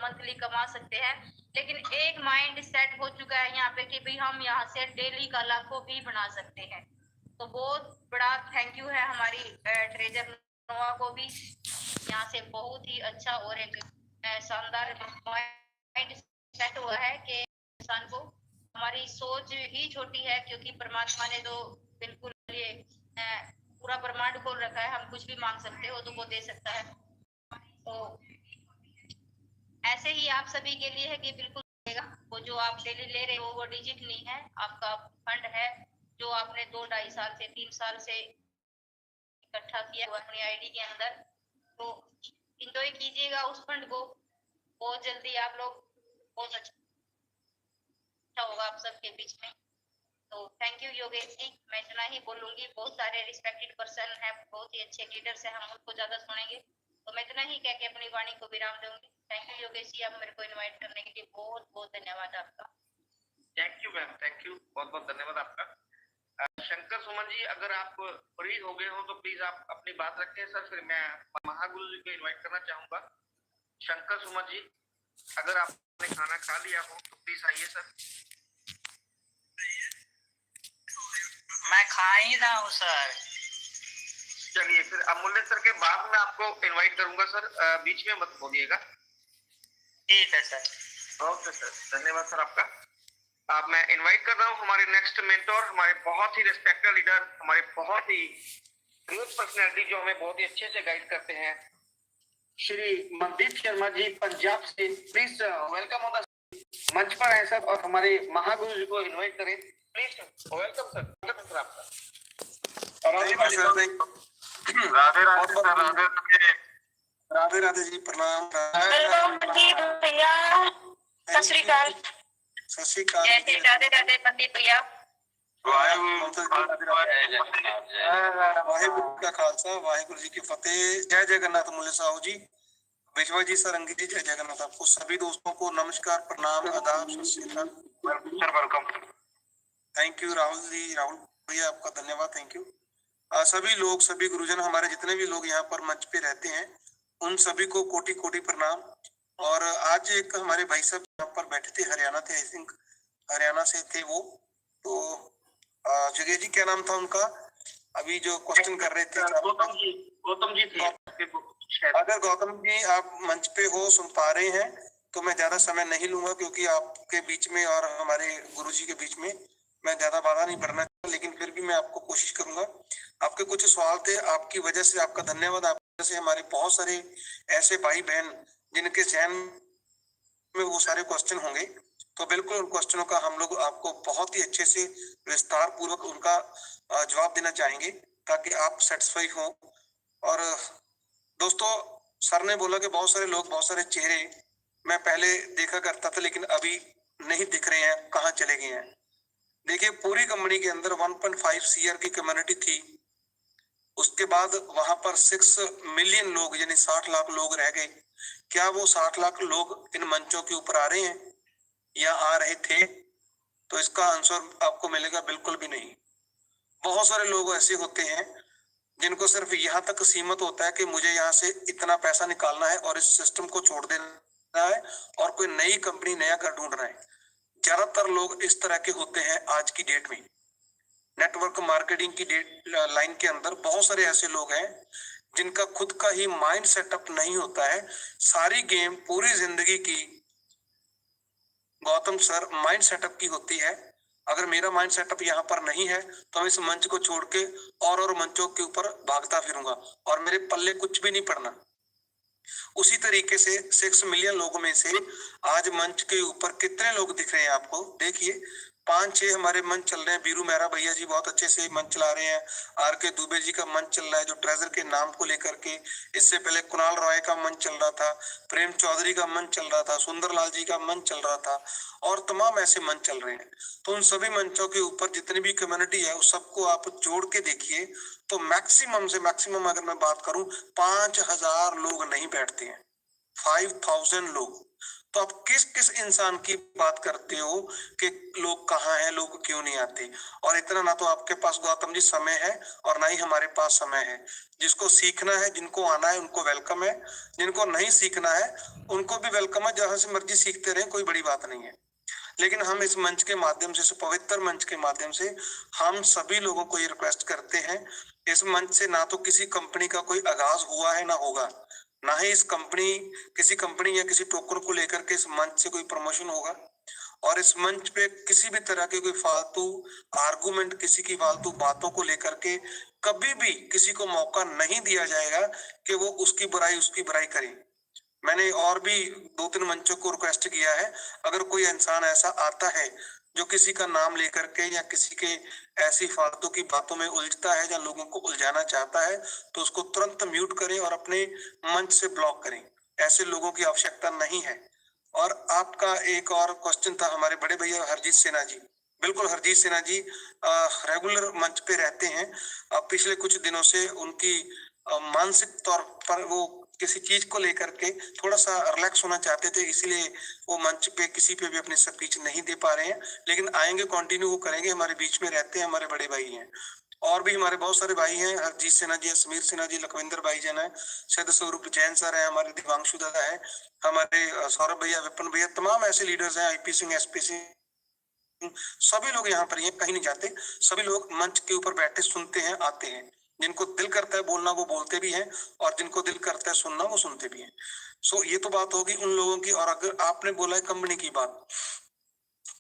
Monthly कमा सकते हैं, लेकिन एक माइंड सेट हो चुका है यहाँ पे कि भाई हम यहाँ से डेली का लाखों भी बना सकते हैं। तो बहुत बड़ा थैंक यू है हमारी ट्रेजर नोआ को भी, यहाँ से बहुत ही अच्छा और एक शानदार माइंड सेट हुआ है कि इंसान को, हमारी सोच ही छोटी है क्योंकि परमात्मा ने तो बिल्कुल ये पूरा ब्रह्मांड खोल रखा है, हम कुछ भी मांग सकते हो तो वो दे सकता है। तो ऐसे ही आप सभी के लिए है कि बिल्कुल वो जो आप डेली ले रहे हो वो डिजिट नहीं है, आपका फंड है जो आपने 2-2.5 साल से 3 साल से इकट्ठा किया हुआ अपनी आईडी के अंदर। तो इंजॉय कीजिएगा उस फंड को, बहुत जल्दी आप लोग बहुत अच्छा होगा आप सबके बीच में। तो थैंक यू योगेश जी, मैं इतना ही बोलूंगी, बहुत सारे रिस्पेक्टेड पर्सन है, बहुत ही अच्छे लीडर्स है, हम उनको ज्यादा सुनेंगे, तो मैं इतना ही कह के अपनी वाणी को विराम दूंगी। थैंक यू योगेश जी, आप मेरे को इनवाइट करने के लिए बहुत बहुत धन्यवाद आपका। Thank you ma'am, thank you, बहुत बहुत धन्यवाद आपका। शंकर सुमन जी, अगर आप फ्री हो गए हो तो प्लीज आप अपनी बात रखें सर, फिर मैं महागुरु जी को इन्वाइट करना चाहूंगा। शंकर सुमन जी, अगर आपने खाना खा लिया हो तो प्लीज आइए सर। मैं खा ही रहा हूँ सर। चलिए फिर अमूल्य सर के बाद में आपको इनवाइट करूंगा सर, बीच में मत बोलिएगा। ठीक है सर। ओके सर, धन्यवाद सर आपका। अब मैं इनवाइट कर रहा हूँ हमारे नेक्स्ट मेंटोर, हमारे बहुत ही रिस्पेक्टेड लीडर, हमारे बहुत ही ग्रेट पर्सनैलिटी जो हमें बहुत ही अच्छे से गाइड करते हैं, श्री मनदीप शर्मा जी पंजाब से। प्लीज वेलकम ऑन द मंच पर है सर, और हमारे महागुरु जी को इनवाइट करें प्लीज। वेलकम सर, स्वागत है सर आपका। राधे राधे सर, राधे राधे जी, प्रणाम। सत श्री अकाल। सत श्री अकाल। राधे राधे पंडित भैया। वाहिगुरु का खालसा, वाहिगुरु जी की फतेह। जय जगन्नाथ मूल्य साहू जी, विजय जी, सरंगी जी, जय जगन्नाथ। आपको सभी दोस्तों को नमस्कार, प्रणाम, आदाब, सत श्री अकाल। Welcome. Thank you Rahul ji, Rahul भैया आपका धन्यवाद, थैंक यू। सभी लोग, सभी गुरुजन, हमारे जितने भी लोग यहाँ पर मंच पे रहते हैं, उन सभी को कोटि कोटि प्रणाम। और आज एक हमारे भाई साहब यहाँ पर बैठे थे, हरियाणा थे, आई थिंक हरियाणा से थे वो। तो जगह जी क्या नाम था उनका, अभी जो क्वेश्चन कर रहे थे, गौतम जी थे। अगर गौतम जी आप मंच पे हो, सुन पा रहे हैं, तो मैं ज्यादा समय नहीं लूंगा क्योंकि आपके बीच में और हमारे गुरुजी के बीच में मैं ज्यादा बाधा नहीं भरना चाहता, लेकिन फिर भी मैं आपको कोशिश करूंगा। आपके कुछ सवाल थे, आपकी वजह से आपका धन्यवाद। आपकी वजह से हमारे बहुत सारे ऐसे भाई बहन जिनके जहन में वो सारे क्वेश्चन होंगे, तो बिल्कुल उन क्वेश्चनों का हम लोग आपको बहुत ही अच्छे से विस्तार पूर्वक उनका जवाब देना चाहेंगे ताकि आप सेटिस्फाई हो। और दोस्तों, सर ने बोला कि बहुत सारे लोग, बहुत सारे चेहरे मैं पहले देखा करता था लेकिन अभी नहीं दिख रहे हैं, कहाँ चले गए हैं। देखिए, पूरी कंपनी के अंदर 1.5 CR की कम्युनिटी थी, उसके बाद वहां पर 6 मिलियन लोग यानी 60 लाख लोग रह गए। क्या वो 60 लाख लोग इन मंचों के ऊपर आ रहे हैं या आ रहे थे? तो इसका आंसर आपको मिलेगा बिल्कुल भी नहीं। बहुत सारे लोग ऐसे होते हैं जिनको सिर्फ यहाँ तक सीमित होता है कि मुझे यहाँ से इतना पैसा निकालना है और इस सिस्टम को छोड़ देना है और कोई नई कंपनी, नया घर ढूंढना है। ज्यादातर लोग इस तरह के होते हैं आज की डेट में। नेटवर्क मार्केटिंग की लाइन के अंदर बहुत सारे ऐसे लोग हैं जिनका खुद का ही माइंड सेटअप नहीं होता है। सारी गेम पूरी जिंदगी की गौतम सर माइंड सेटअप की होती है। अगर मेरा माइंड सेटअप यहाँ पर नहीं है तो मैं इस मंच को छोड़ के और मंचों के ऊपर भागता फिरूंगा और मेरे पल्ले कुछ भी नहीं पड़ना। उसी तरीके से 6 मिलियन लोगों में से आज मंच के ऊपर कितने लोग दिख रहे हैं आपको? देखिए, 5-6 हमारे मंच चल रहे हैं। बीरू मेहरा भैया जी बहुत अच्छे से मंच चला रहे हैं। RK दुबे जी का मंच चल रहा है जो ट्रेजर के नाम को लेकर के। इससे पहले कुणाल रॉय का मंच चल रहा था, प्रेम चौधरी का मंच चल रहा था, सुंदरलाल जी का मंच चल रहा था और तमाम ऐसे मंच चल रहे हैं। तो उन सभी मंचों के ऊपर जितनी भी कम्युनिटी है उस सबको आप जोड़ के देखिए तो मैक्सिमम से मैक्सिमम अगर मैं बात करूं 5000 लोग नहीं बैठते हैं, 5000 लोग। तो आप किस किस इंसान की बात करते हो कि लोग कहाँ हैं, लोग क्यों नहीं आते? और इतना ना तो आपके पास गौतम जी समय है और ना ही हमारे पास समय है। जिसको सीखना है, जिनको आना है, उनको वेलकम है। जिनको नहीं सीखना है उनको भी वेलकम है, जहां से मर्जी सीखते रहे, कोई बड़ी बात नहीं है। लेकिन हम इस मंच के माध्यम से, इस पवित्र मंच के माध्यम से हम सभी लोगों को ये रिक्वेस्ट करते हैं, इस मंच से ना तो किसी कंपनी का कोई आगाज हुआ है, ना होगा, ना ही इस कंपनी, किसी कंपनी या किसी टोकन को लेकर के इस मंच से कोई प्रमोशन होगा। और इस मंच पे किसी भी तरह के कोई फालतू आर्गुमेंट, किसी की फालतू बातों को लेकर के कभी भी किसी को मौका नहीं दिया जाएगा कि वो उसकी बुराई करे। मैंने और भी 2-3 मंचों को रिक्वेस्ट किया है, अगर कोई इंसान ऐसा आता है जो किसी का नाम लेकर के या किसी के ऐसी फालतू की बातों में उलझता है या लोगों को उलझाना चाहता है, तो उसको तुरंत म्यूट करें और अपने मंच से ब्लॉक करें। ऐसे लोगों की आवश्यकता नहीं है। और आपका एक और क्वेश्चन था हमारे बड़े भैया हरजीत सिन्हा जी। बिल्कुल, हरजीत सिन्हा जी रेगुलर मंच पे रहते हैं। पिछले कुछ दिनों से उनकी मानसिक तौर पर वो किसी चीज को लेकर के थोड़ा सा रिलैक्स होना चाहते थे, इसलिए वो मंच पे किसी पे भी अपनी स्पीच नहीं दे पा रहे हैं। लेकिन आएंगे, कंटिन्यू वो करेंगे, हमारे बीच में रहते हैं, हमारे बड़े भाई हैं। और भी हमारे बहुत सारे भाई हैं, हरजीत सिन्हा जी, समीर सिन्हा जी, लखविंदर भाई जन है, सैयद स्वरूप जैन सर है, हमारे दिवांशु दादा है, हमारे सौरभ भैया, विपिन भैया, तमाम ऐसे लीडर्स हैं, आईपी सिंह, एसपी सिंह, सभी लोग यहाँ पर, ये कहीं नहीं जाते। सभी लोग मंच के ऊपर बैठे सुनते हैं, आते हैं। जिनको दिल करता है बोलना वो बोलते भी हैं, और जिनको दिल करता है सुनना वो सुनते भी हैं। सो ये तो बात होगी उन लोगों की। और अगर आपने बोला है कंपनी की बात,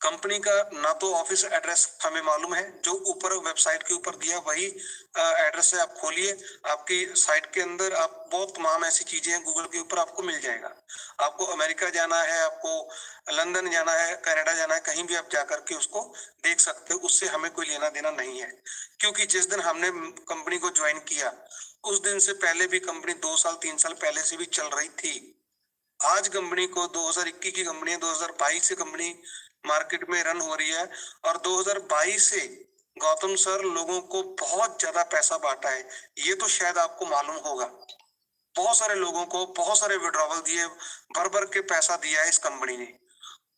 कंपनी का ना तो ऑफिस एड्रेस हमें मालूम है, जो ऊपर वेबसाइट के ऊपर दिया वही एड्रेस है। आप खोलिए, आपकी साइट के अंदर आप बहुत तमाम ऐसी चीजें हैं, गूगल के ऊपर आपको मिल जाएगा। आपको अमेरिका जाना है, आपको लंदन जाना है, कनाडा जाना है, कहीं भी आप जाकर के उसको देख सकते हो। उससे हमें कोई लेना देना नहीं है, क्योंकि जिस दिन हमने कंपनी को ज्वाइन किया उस दिन से पहले भी कंपनी 2 साल 3 साल पहले से भी चल रही थी। आज कंपनी को 2021 की कंपनी है, 2022 से कंपनी मार्केट में रन हो रही है। और 2022 से गौतम सर लोगों को बहुत ज्यादा पैसा बांटा है, ये तो शायद आपको मालूम होगा। बहुत सारे लोगों को बहुत सारे विड्रॉवल दिए, भर भर के पैसा दिया है इस कंपनी ने।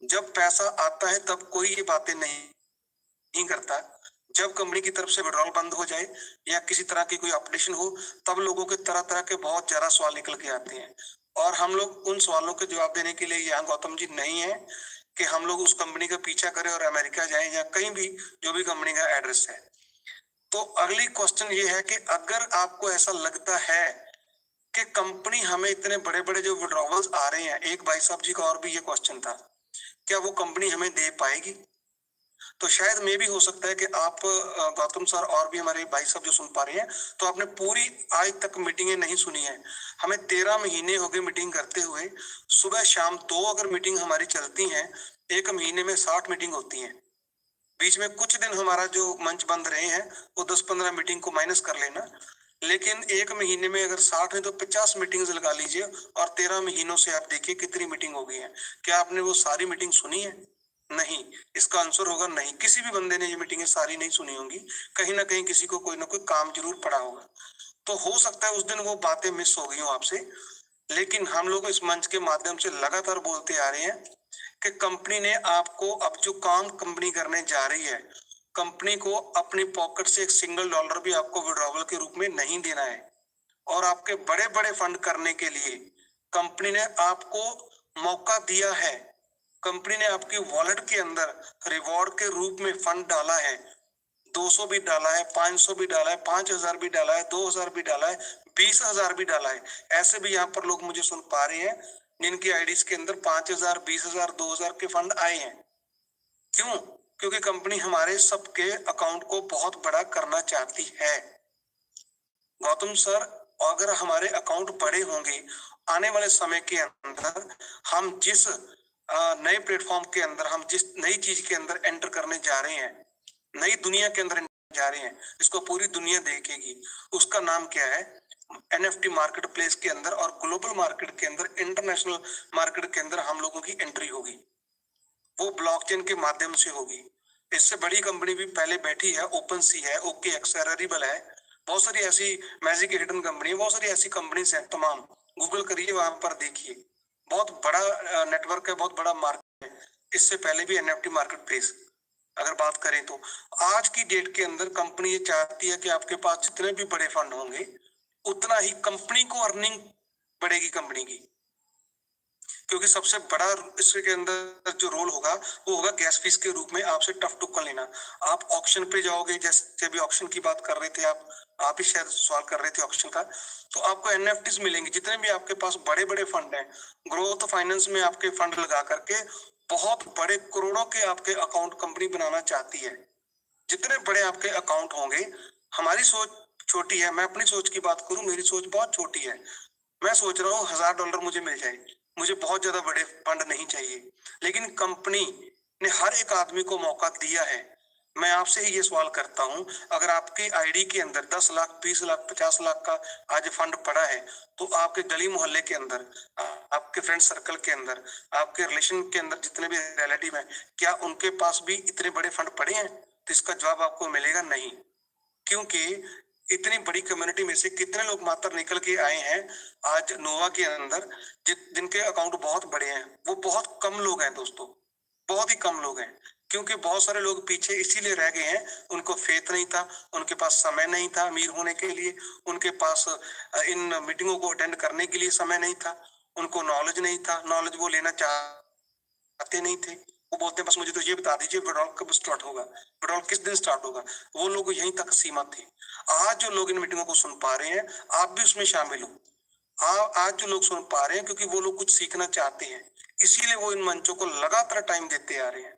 जब पैसा आता है तब कोई ये बातें नहीं करता। जब कंपनी की तरफ से विड्रॉल बंद हो जाए या किसी तरह की कोई अपडेशन हो, तब लोगों के तरह तरह के बहुत ज्यादा सवाल निकल के आते हैं। और हम लोग उन सवालों के जवाब देने के लिए यहाँ गौतम जी नहीं है कि हम लोग उस कंपनी का पीछा करें और अमेरिका जाएं या कहीं भी, जो भी कंपनी का एड्रेस है। तो अगली क्वेश्चन ये है कि अगर आपको ऐसा लगता है कि कंपनी हमें इतने बड़े बड़े जो विड्रॉवल्स आ रहे हैं, एक भाई साहब जी का और भी ये क्वेश्चन था, क्या वो कंपनी हमें दे पाएगी? तो शायद में भी हो सकता है कि आप गौतम सर और भी हमारे भाई साहब जो सुन पा रहे हैं, तो आपने पूरी आज तक मीटिंगें नहीं सुनी है। हमें 13 महीने हो गए मीटिंग करते हुए। सुबह शाम 2 अगर मीटिंग हमारी चलती हैं, 1 महीने में 60 मीटिंग होती हैं। बीच में कुछ दिन हमारा जो मंच बंद रहे हैं वो 10-15 मीटिंग को माइनस कर लेना, लेकिन 1 महीने में अगर 60 है तो 50 मीटिंग्स लगा लीजिए। और 13 महीनों से आप देखिए कितनी मीटिंग हो गई है। क्या आपने वो सारी मीटिंग सुनी है? नहीं। इसका आंसर होगा नहीं। किसी भी बंदे ने ये मीटिंगें सारी नहीं सुनी होंगी, कहीं ना कहीं किसी को कोई ना कोई काम जरूर पड़ा होगा। तो हो सकता है उस दिन वो बातें मिस हो गई हो आपसे। लेकिन हम लोग इस मंच के माध्यम से लगातार बोलते आ रहे हैं कि कंपनी ने आपको, अब जो काम कंपनी करने जा रही है, कंपनी को अपनी पॉकेट से एक सिंगल डॉलर भी आपको विड्रॉवल के रूप में नहीं देना है। और आपके बड़े बड़े फंड करने के लिए कंपनी ने आपको मौका दिया है। कंपनी ने आपकी वॉलेट के अंदर रिवॉर्ड के रूप में फंड डाला है। 200 भी डाला है, 500 भी डाला है, 5000 भी डाला है, 2000 भी डाला है, 20,000 भी डाला है। ऐसे भी यहाँ पर लोग मुझे सुन पा रहे हैं जिनकी आईडीज के अंदर 5000, 20,000, 2000 के फंड आए हैं। क्यों? क्योंकि कंपनी हमारे सबके अकाउंट को बहुत बड़ा करना चाहती है। गौतम सर, अगर हमारे अकाउंट बड़े होंगे, आने वाले समय के अंदर हम जिस नए प्लेटफॉर्म के अंदर, हम जिस नई चीज के अंदर एंटर करने जा रहे हैं, नई दुनिया के अंदर जा रहे हैं, इसको पूरी दुनिया देखेगी। उसका नाम क्या है? एनएफटी मार्केट प्लेस के अंदर और ग्लोबल मार्केट के अंदर, इंटरनेशनल मार्केट के अंदर हम लोगों की एंट्री होगी। वो ब्लॉकचेन के माध्यम से होगी। इससे बड़ी कंपनी भी पहले बैठी है, ओपन सी है, OKX है, रेरिबल है, बहुत सारी ऐसी मैजिक हिडन कंपनी है, बहुत सारी ऐसी कंपनीज हैं तमाम। गूगल करिए, वहां पर देखिए, बहुत बड़ा नेटवर्क है, बहुत बड़ा मार्केट है। इससे पहले भी एनएफटी मार्केट प्लेस अगर बात करें तो आज की डेट के अंदर कंपनी ये चाहती है कि आपके पास जितने भी बड़े फंड होंगे उतना ही कंपनी को अर्निंग बढ़ेगी कंपनी की, क्योंकि सबसे बड़ा इसके अंदर जो रोल होगा वो होगा गैस फीस के रूप में आपसे टफ टुक्कल लेना। आप ऑक्शन पे जाओगे, जैसे अभी ऑक्शन की बात कर रहे थे आप ही शायद सवाल कर रहे थे ऑक्शन का, तो आपको एनएफटीज मिलेंगे। जितने भी आपके पास बड़े बड़े फंड हैं, ग्रोथ फाइनेंस में आपके फंड लगा करके बहुत बड़े करोड़ों के आपके अकाउंट कंपनी बनाना चाहती है। जितने बड़े आपके अकाउंट होंगे, हमारी सोच छोटी है, मैं अपनी सोच की बात करूं, मेरी सोच बहुत छोटी है। मैं सोच रहा हूँ $1000 मुझे मिल जाए, मुझे बहुत ज्यादा बड़े फंड नहीं चाहिए, लेकिन कंपनी ने हर एक आदमी को मौका दिया है। मैं आपसे ही ये सवाल करता हूं, अगर आपके आईडी के अंदर 10 लाख, 20 लाख, 50 लाख का आज फंड पड़ा है, तो आपके गली मोहल्ले के अंदर, आपके फ्रेंड सर्कल के अंदर, आपके रिलेशन के अंदर जितने भी रिलेटिव हैं, क्या उनके पास भी इतने बड़े फंड पड़े हैं? तो इसका जवाब आपको मिलेगा नहीं, क्योंकि इतनी बड़ी कम्युनिटी में से कितने लोग मात्र निकल के आए हैं आज नोवा के अंदर, जिनके अकाउंट बहुत बड़े हैं। वो बहुत कम लोग हैं दोस्तों, बहुत ही कम लोग हैं, क्योंकि बहुत सारे लोग पीछे इसीलिए रह गए हैं, उनको फेथ नहीं था, उनके पास समय नहीं था अमीर होने के लिए, उनके पास इन मीटिंगों को अटेंड करने के लिए समय नहीं था, उनको नॉलेज नहीं था, नॉलेज वो लेना चाहते नहीं थे। वो बोलते बस मुझे तो ये बता दीजिए विड्रॉल कब स्टार्ट होगा, विड्रॉल किस दिन स्टार्ट होगा। वो लोग यहीं तक सीमित थे। आज जो लोग इन मीटिंगों को सुन पा रहे हैं, आप भी उसमें शामिल हो। आज जो लोग सुन पा रहे हैं, क्योंकि वो लोग कुछ सीखना चाहते हैं, इसीलिए वो इन मंचों को लगातार टाइम देते आ रहे हैं।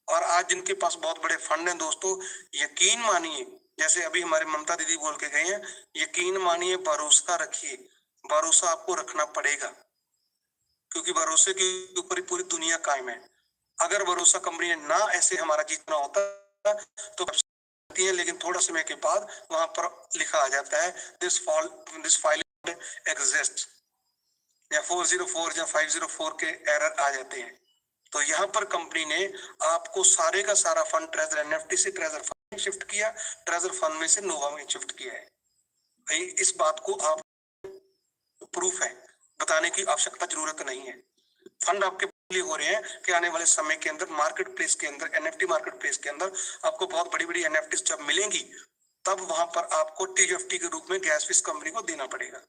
और आज जिनके पास बहुत बड़े फंड हैं दोस्तों, यकीन मानिए, जैसे अभी हमारे ममता दीदी बोल के गए हैं, यकीन मानिए, भरोसा रखिए, भरोसा आपको रखना पड़ेगा, क्योंकि भरोसे के ऊपर ही पूरी दुनिया कायम है। अगर भरोसा कंपनी ने ना ऐसे हमारा जीतना होता तो है, लेकिन थोड़ा समय के बाद वहां पर लिखा आ जाता है दिस फाइल एग्जिस्ट, या 404 या 504 के एरर आ जाते हैं। तो यहाँ पर कंपनी ने आपको सारे का सारा फंड ट्रेजर एनएफटी से ट्रेजर फंड में शिफ्ट किया, ट्रेजर फंड में से नोवा में शिफ्ट किया है। भाई इस बात को आप प्रूफ है, बताने की आवश्यकता जरूरत नहीं है। फंड आपके लिए हो रहे हैं कि आने वाले समय के अंदर मार्केट प्लेस के अंदर, एनएफटी मार्केट प्लेस के अंदर आपको बहुत बड़ी बड़ी एनएफटी जब मिलेंगी, तब वहां पर आपको टीएफटी के रूप में गैस फीस कंपनी को देना पड़ेगा।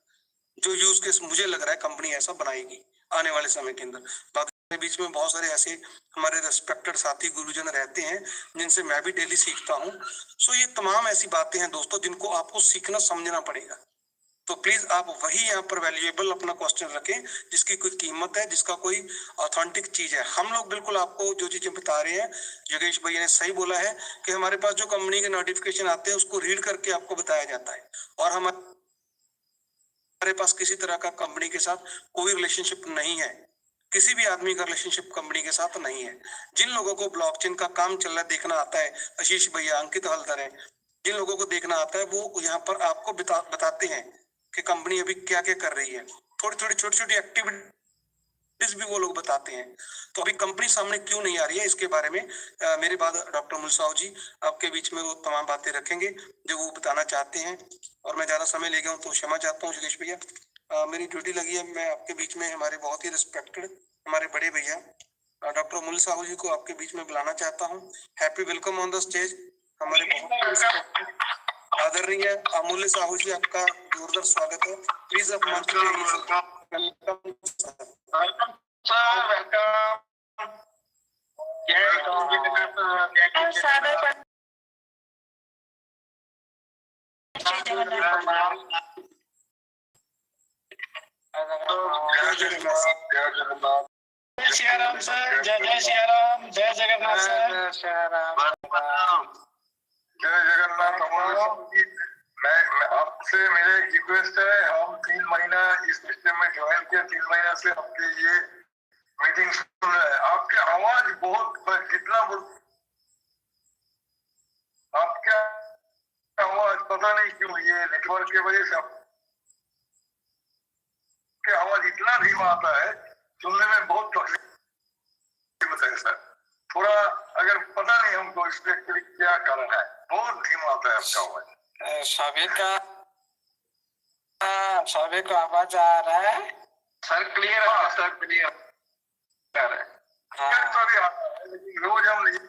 जो यूज केस मुझे लग रहा है कंपनी ऐसा बनाएगी आने वाले समय के अंदर। बाकी बीच में बहुत सारे ऐसे हमारे रेस्पेक्टेड साथी गुरुजन रहते हैं जिनसे मैं भी डेली सीखता हूँ। सो ये तमाम ऐसी बातें हैं दोस्तों जिनको आपको सीखना समझना पड़ेगा। तो प्लीज आप वही यहाँ पर वैल्यूएबल अपना क्वेश्चन रखें जिसकी कोई कीमत है, जिसका कोई ऑथेंटिक चीज है। हम लोग बिल्कुल आपको जो चीजें बता रहे हैं, योगेश भैया ने सही बोला है कि हमारे पास जो कंपनी के नोटिफिकेशन आते हैं उसको रीड करके आपको बताया जाता है, और हमारे पास किसी तरह का कंपनी के साथ कोई रिलेशनशिप नहीं है, किसी भी आदमी का रिलेशनशिप कंपनी के साथ नहीं है। जिन लोगों को ब्लॉकचेन का काम चल रहा है देखना आता है, आशीष भैया, अंकित हल्दर है, जिन लोगों को देखना आता है वो यहाँ पर आपको बताते हैं कि कंपनी अभी क्या क्या कर रही है। थोड़ी थोड़ी छोटी छोटी एक्टिविटीज भी वो लोग बताते हैं। तो अभी कंपनी सामने क्यों नहीं आ रही है, इसके बारे में मेरे बाद डॉक्टर मुल साहू जी आपके बीच में वो तमाम बातें रखेंगे जो वो बताना चाहते हैं। और मैं ज्यादा समय ले गया हूँ तो क्षमा चाहता हूँ योगेश भैया। मेरी ड्यूटी लगी है, मैं आपके बीच में हमारे बहुत ही रिस्पेक्टेड हमारे बड़े भैया डॉक्टर मुल साहू जी को आपके बीच में बुलाना चाहता हूँ। Happy welcome on the stage हमारे बहुत आदरणीय अमूल्य साहू जी, आपका जोरदार स्वागत है। प्लीज आप मंच पे वेलकम जय श्री राम सर, जय जय श्री राम, जय जगन्नाथ सर, जय जगन्नाथ। मैं आपसे मेरे रिक्वेस्ट है, हम 3 महीना इस सिस्टम में ज्वाइन किया, 3 महीना से आपके ये मीटिंग सुन रहे हैं। आपके आवाज बहुत जितना आपका आवाज पता नहीं क्यों ये नेटवर्क की वजह से आपके आवाज इतना धीमा आता है, सुनने में बहुत तकलीफ होता है सर। थोड़ा अगर पता नहीं हमको इसके क्या कारण है, बहुत धीमा आता है आपका आवाज। सभी को आवाज आ रहा है। सर क्लियर है सर, क्लियर है। तो भी आता है, लेकिन रोज हम नहीं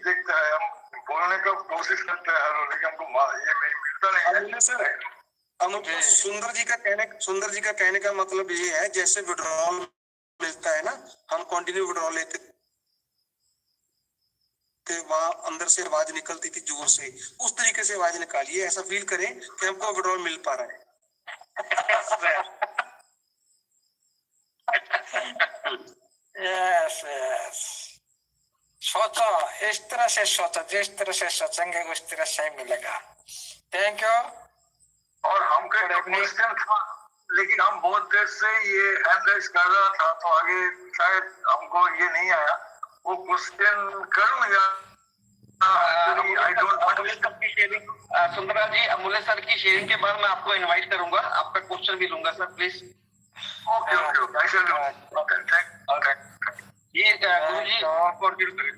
देखता है, हम बोलने का कोशिश करते हैं हर रोज, लेकिन हमको ये मिलता नहीं है सर। मतलब सुंदर जी का कहने का मतलब ये है, जैसे विड्रॉल मिलता है ना, हम कंटिन्यू विड्रॉल लेते थे, वहां अंदर से आवाज निकलती थी जोर से, उस तरीके से आवाज निकालिए, ऐसा फील करें कि हमको विड्रॉल मिल पा रहा है। यस यस, सोचो इस तरह से, सोचो जिस तरह से सोचेंगे उस तरह से मिलेगा। Thank you. और हमको एक क्वेश्चन था, लेकिन हम बहुत देर से ये हैंड रेज कर रहा था, तो आगे शायद हमको ये नहीं आया, वो क्वेश्चन करूं या आई डोंट वांट की शेयरिंग, सुंदरा जी अमूल्य सर की शेयरिंग के बाद मैं आपको इनवाइट करूंगा, आपका क्वेश्चन भी लूंगा sir please. Okay okay okay, I shall do. Okay thank okay ये गुरुजी कंटिन्यू करें।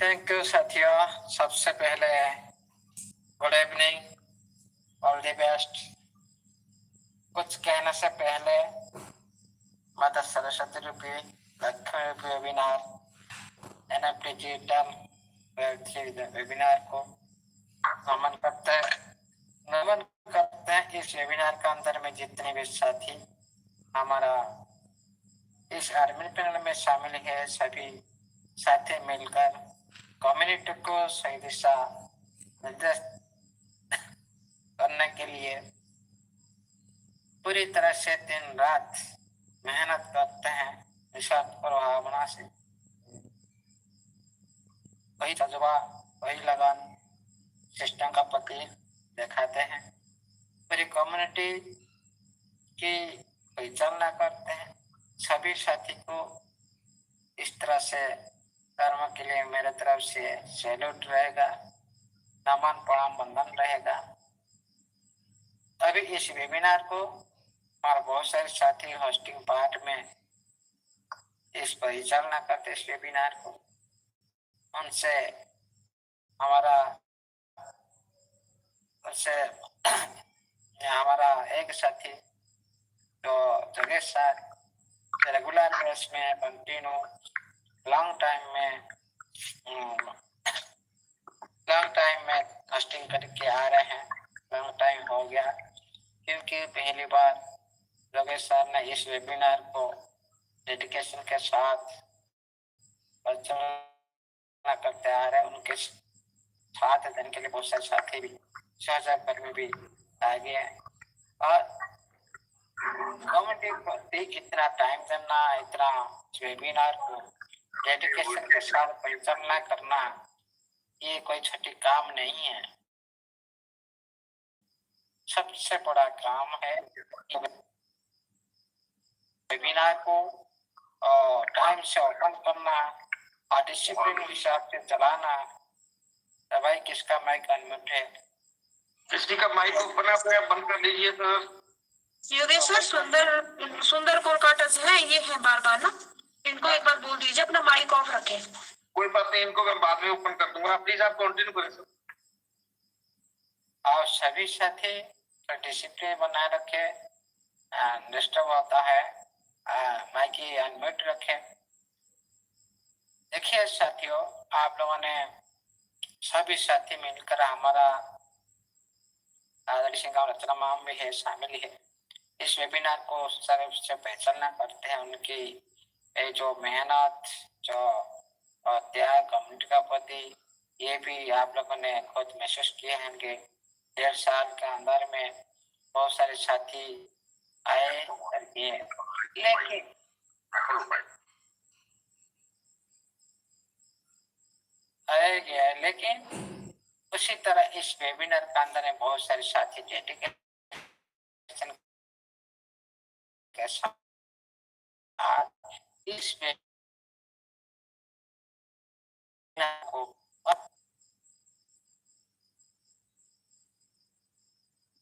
थैंक यू साथियों, सबसे पहले good evening, all the best. कुछ कहने से पहले माता सरस्वती रूपी लक्ष्मी रूपी वेबिनार एनएफ डिजिटल वेबिनार को नमन करते हैं। इस वेबिनार के अंदर में जितने भी साथी हमारा इस एडमिन पैनल में शामिल है, सभी साथी मिलकर कम्युनिटी को सही दिशा निर्देश करने के लिए पूरी तरह से दिन रात मेहनत करते हैं, निस्वार्थ भावना से। वही जज्बा, वही लगन सिस्टम का प्रति दिखाते हैं, पूरी कम्युनिटी की परिचालना करते हैं। सभी साथी को इस तरह से कर्म के लिए मेरे तरफ से सैल्यूट रहेगा, नमन प्रणाम बंधन रहेगा। अभी इस वेबिनार को और बहुत सारे साथी होस्टिंग पार्ट में इस परिचालना करते इस वेबिनार को, उनसे हमारा एक साथी तो जगह साथ रेगुलर बेस में कंटिन्यू लॉन्ग टाइम में होस्टिंग करके आ रहे हैं। लॉन्ग टाइम हो गया क्योंकि पहली बार योगेश सर ने इस वेबिनार को डेडिकेशन के साथ परिचालना करते आ रहे हैं। उनके साथ देने के लिए बहुत सारे साथी भी, सहकर्मी भी आगे हैं। और कम्युनिटी को इतना टाइम देना, इतना वेबिनार को डेडिकेशन के साथ परिचालना करना, ये कोई छोटी काम नहीं है, सबसे बड़ा काम है। वेबिनार को टाइम से ओपन करना और डिसिप्लिन हिसाब से चलाना। तो भाई किसका माइक अनम्यूट है? किसी का माइक ओपन है, बंद कर लीजिए सर। योगेश सर, सुंदर कोलकाता से है, ये है बार बार ना, इनको एक बार बोल दीजिए अपना माइक ऑफ रखें। कोई बात नहीं, इनको मैं बाद में ओपन कर दूंगा, प्लीज आप कंटिन्यू करें सर। और सभी साथी डिसिप्लिन बनाए रखे, डिस्टर्ब होता है, माइक अनम्यूट रखे। देखिए साथियों, आप लोगों ने सभी साथी मिलकर हमारा आदर्श गांव रचना माम भी है, शामिल है। इस वेबिनार को सर्व से पहचानना करते हैं, उनकी जो मेहनत, जो त्याग कम्युनिटी का प्रति, ये भी आप लोगों ने खुद महसूस किए होंगे। 1.5 साल के अंदर में बहुत सारे साथी आए करके, लेकिन उसी तरह इस वेबिनार के अंदर में बहुत सारे साथी डेडिकेशन के साथ इस वेबिनार को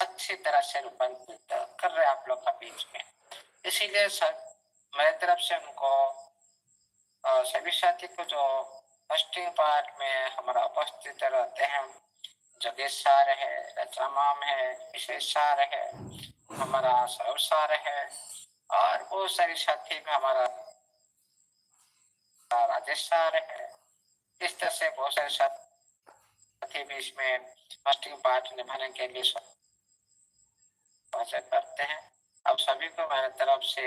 अच्छी तरह से रूपांतरित कर रहे हैं आप लोग का बीच में। इसीलिए सर मेरी तरफ से उनको सभी साथी को जो होस्टिंग पार्ट में हमारा उपस्थित रहते हैं, जगेश सर है, रचा मैम है, विशेष सर है, हमारा सौरभ सर है और बहुत सारे साथी में हमारा राजेश सर है। इस तरह से बहुत सारे साथी भी इसमें हॉस्टिंग पार्ट निभाने के लिए स्वागत करते हैं। अब सभी को मेरे तरफ से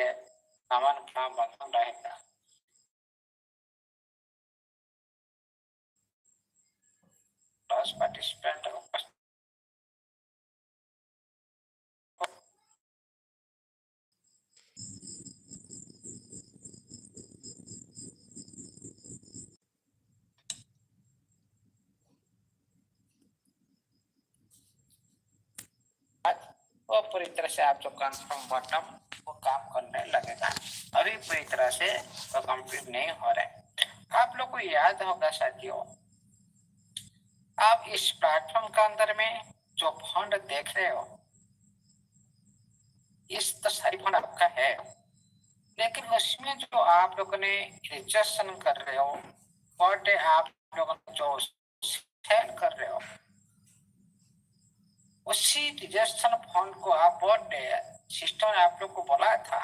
नमन प्रणाम बंधन रहेगा। पार्टिसिपेंट वो पूरी तरह से आप जो कंफर्म बटन वो काम करने लगेगा। अभी पूरी तरह से वो कंप्लीट नहीं हो रहा है। आप लोग को याद होगा साथियों, आप इस प्लेटफॉर्म के अंदर में जो फंड देख रहे हो, इस तो सारी फंड आपका है, लेकिन उसमें जो आप लोगों ने रजिस्ट्रेशन कर रहे हो, पर डे आप लोग जो सेल कर रहे हो, उसी रजिस्ट्रेशन फंड को आप पर डे सिस्टम ने आप लोग को बोला था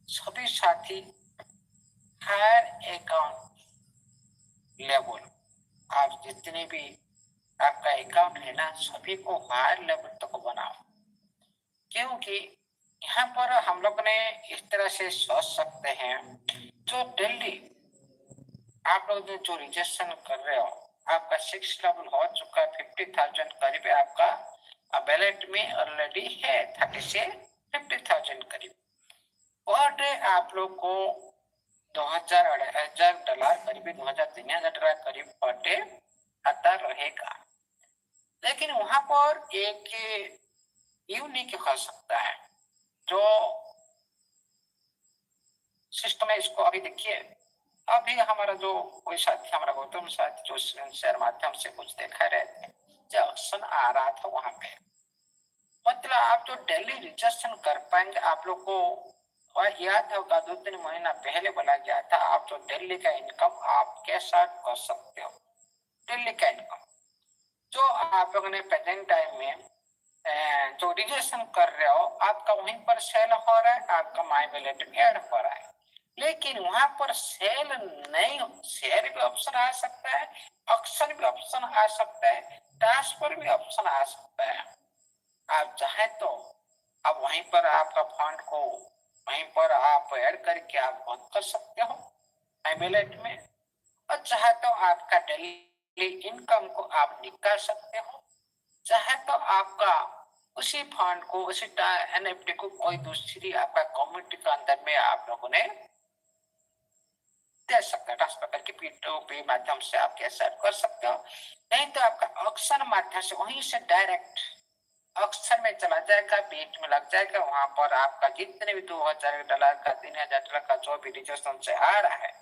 सभी साथी हायर अकाउंट लेवल, आप जितने भी आपका अकाउंट है ना, सभी को हायर लेवल तक बनाओ। क्योंकि यहाँ पर हम लोग ने इस तरह से सोच सकते हैं, जो डेली आप लोग जो रजिस्ट्रेशन कर रहे हो, आपका 6 लेवल हो चुका है, 50,000 करीब आपका बैलेट में ऑलरेडी है, 30 से 50,000 करीब। पर डे आप लोग को $2,000 करीब, $2,000-3,000 करीब पर डे आता रहेगा। लेकिन वहां पर एक यूनिक हो सकता है जो सिस्टम है। इसको अभी देखिए, अभी हमारा जो कोई साथी, हमारा गौतम साथी जो शेयर माध्यम से कुछ देखा रहे थे, जो ऑप्शन आ रहा था वहां पे, मतलब आप जो डेली रजिस्ट्रेशन कर पाएंगे, आप लोग को और याद होगा 2-3 महीना पहले बोला गया था, आप जो डेली का इनकम आप कैसा कर सकते हो। डेली का इनकम जो आप लोगों ने प्रेजेंट टाइम में जो रजिस्ट्रेशन कर रहे हो, आपका वहीं पर सेल हो रहा है, आपका माई वैलेट में ऐड हो रहा है। लेकिन वहां पर सेल नहीं, शेयर भी ऑप्शन आ सकता है, ऑक्शन भी ऑप्शन आ सकता है, ट्रांसफर भी ऑप्शन आ सकता है। आप चाहे तो अब वहीं पर आपका फंड को वहीं पर आप ऐड करके आप बंद कर सकते हो वैलेट में, और चाहे तो आपका डेली इनकम को आप निकाल सकते हो, चाहे तो आपका उसी फंड को, उसी एनएफटी को कोई दूसरी आपका कम्युनिटी के अंदर में आप लोगों ने दे सकते हो, ट्रांसफर करके P2P माध्यम से आप कैसे कर सकते हो। नहीं तो आपका ऑक्शन माध्यम से वहीं से डायरेक्ट ऑक्शन में चला जाएगा, बीच में लग जाएगा, वहां पर आपका जितने भी $2,000 का, $3,000 का जो भी रजिस्ट्रेशन से आ रहा है,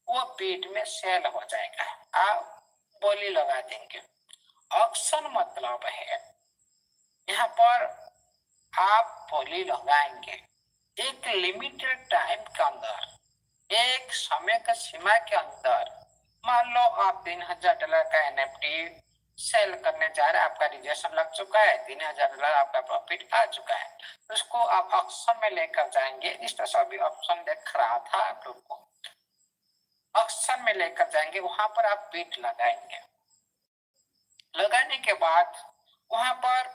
वो बीच में सेल हो जाएगा, आप बोली लगा देंगे। ऑक्शन मतलब है यहाँ पर आप बोली लगाएंगे एक लिमिटेड टाइम के अंदर, एक समय का सीमा के अंदर। मान लो आप $3,000 का एनएफटी सेल करने जा रहे हैं, आपका रजिस्ट्रेशन लग चुका है, $3,000 आपका प्रॉफिट आ चुका है, उसको आप ऑक्शन में लेकर जाएंगे। इस तरह से भी ऑप्शन देख रहा था आप लोग को, ऑक्शन में लेकर जाएंगे, वहां पर आप बिड लगाएंगे। लगाने के बाद वहां पर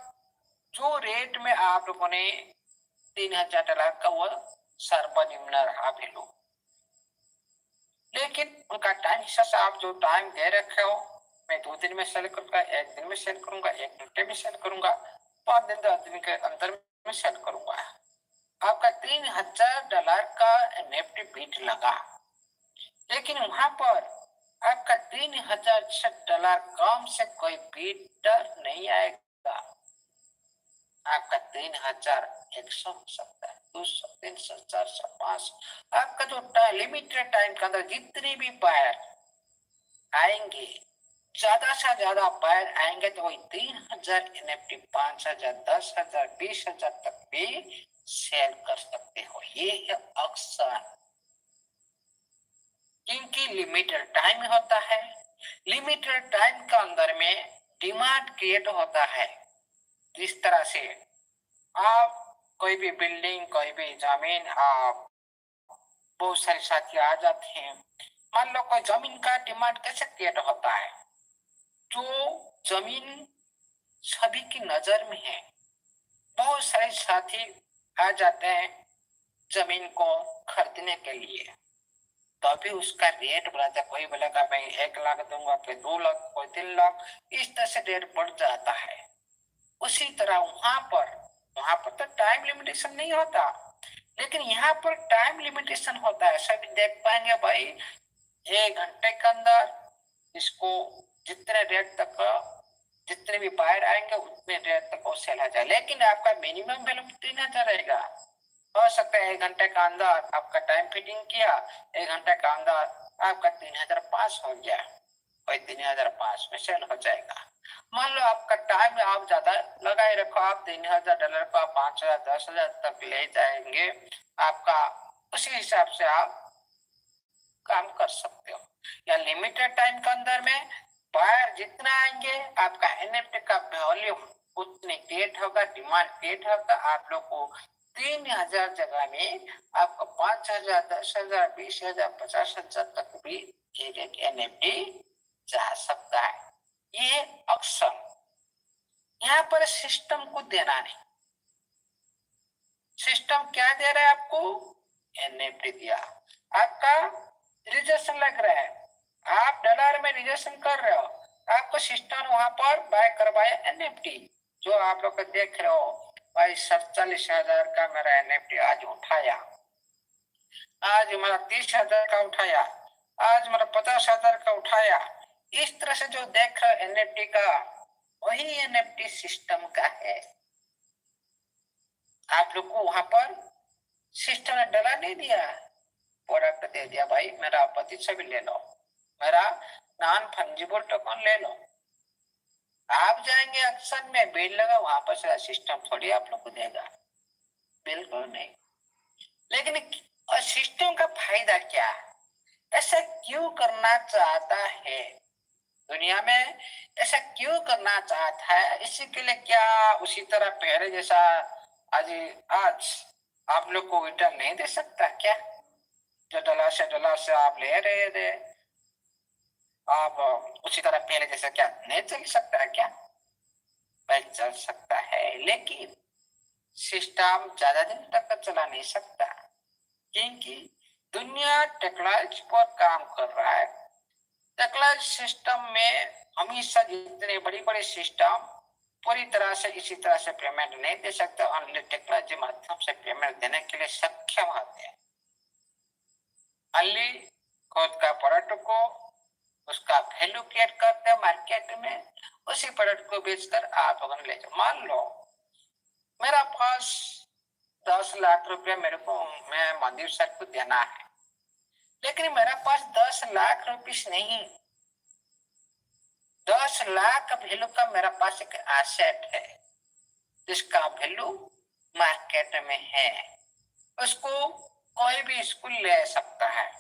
जो रेट में आप लोगों ने $3,000 का वो सर्वनिम्न रहा वैल्यू, लेकिन उनका टाइम हिसाब से आप जो टाइम दे रखे हो, मैं 2 दिन में सेल करूंगा, 1 दिन में सेल करूंगा, 1 घंटे में सेल करूंगा, 5 दिन 10 दिन के अंदर में सेल करूंगा। आपका $3,000 का एनएफटी बिड लगा, लेकिन वहां पर आपका $3,000 कम से कोई बिडर नहीं आएगा। आपका 3,100 हो सकता है, 200, 300, 400, 500। आपका जो लिमिटेड टाइम के अंदर जितने भी बायर आएंगे, ज्यादा से ज्यादा बायर आएंगे, तो वही 3,000 एनएफटी 5,000, 10,000, 20,000 तक भी सेल कर सकते हो। ये है ऑक्शन, क्योंकि लिमिटेड टाइम होता है। लिमिटेड टाइम के अंदर में डिमांड क्रिएट होता है। इस तरह से आप कोई भी बिल्डिंग, कोई भी जमीन, आप बहुत सारे साथी आ जाते हैं। मान लो कोई जमीन का डिमांड कैसे क्रिएट होता है, जो जमीन सभी की नजर में है, बहुत सारे साथी आ जाते हैं जमीन को खरीदने के लिए, तभी उसका रेट बढ़ाता है। कोई बोलेगा मैं 1 लाख दूंगा, कोई 2 लाख, कोई 3 लाख, इस तरह से रेट बढ़ जाता है। उसी तरह वहां पर तो टाइम लिमिटेशन नहीं होता, लेकिन यहाँ पर टाइम लिमिटेशन होता है। सभी देख पाएंगे भाई 1 घंटे के अंदर इसको जितने रेट तक, जितने भी बायर आएंगे उतने रेट तक वो सेल हो जाए, लेकिन आपका मिनिमम वैल्यू 3000 रहेगा। हो सकता है 1 घंटे का अंदर आपका टाइम फिटिंग किया, 1 घंटे का अंदर आपका 3005 हो गया, वही 3005 में सेल हो जाएगा। मान लो आपका टाइम आप ज्यादा लगाए रखो, आप $3000 का 5000, 10,000 तक ले जाएंगे, आपका उसी हिसाब से आप काम कर सकते हो। या लिमिटेड टाइम के अंदर में बायर जितना आएंगे, आपका एनएफटी का वॉल्यूम उतने क्रिएट होगा, डिमांड क्रिएट होगा। आप लोग को 3000 जगह में आपको 5000, 10,000, 20,000, 50,000 तक भी एक एनएफटी जा सकता है। ये अक्सर यहाँ पर सिस्टम को देना नहीं, सिस्टम क्या दे रहा है आपको, एनएफटी दिया। आपका रिजर्वेशन लग रहा है, आप डॉलर में रिजर्वेशन कर रहे हो, आपको सिस्टम वहां पर बाय करवाया एनएफटी। जो आप लोग देख रहे हो भाई 47,000 का मेरा एनएफटी आज उठाया, आज मेरा 30,000 का उठाया, आज मेरा 50,000 का उठाया। इस तरह से जो देख रहे हो एनएफटी का, वही एनएफटी सिस्टम का है। आप लोग को वहां पर सिस्टम ने डॉलर नहीं दिया, प्रोडक्ट दे दिया भाई मेरा आपत्ति से भी ले लो, मेरा नॉन फंजिबल टोकन ले लो। आप जाएंगे एक्शन में बिल लगा, वहां पर से सिस्टम थोड़ी आप लोग को देगा, बिल्कुल नहीं। लेकिन सिस्टम का फायदा क्या, ऐसा क्यों करना चाहता है दुनिया में, ऐसा क्यों करना चाहता है, इसी के लिए क्या उसी तरह पहले जैसा आज आप लोग को रिटर्न नहीं दे सकता क्या? जो डॉलर से आप ले रहे थे, आप उसी तरह पहले जैसा क्या नहीं चल सकता है क्या? भाई चल सकता है, लेकिन सिस्टम ज्यादा दिन तक चला नहीं सकता, क्योंकि दुनिया टेक्नोलॉजी पर काम कर रहा है। टेक्नोलॉजी सिस्टम में हमेशा जितने बड़ी बड़ी सिस्टम पूरी तरह से इसी तरह से पेमेंट नहीं दे सकते, ओनली टेक्नोलॉजी माध्यम से पेमेंट देने के लिए सक्षम होते हैं। ओनली खुद का प्रोडक्ट को उसका वैल्यू क्रिएट करते हैं मार्केट में, उसी प्रोडक्ट को बेचकर आप अगर ले जाओ। मान लो मेरा पास 10 लाख रुपया मेरे को, मैं मंदिर सर को देना है, लेकिन मेरा पास 10 लाख रुपीस नहीं, 10 लाख वैल्यू का मेरा पास एक एसेट है जिसका वैल्यू मार्केट में है, उसको कोई भी स्कूल ले सकता है।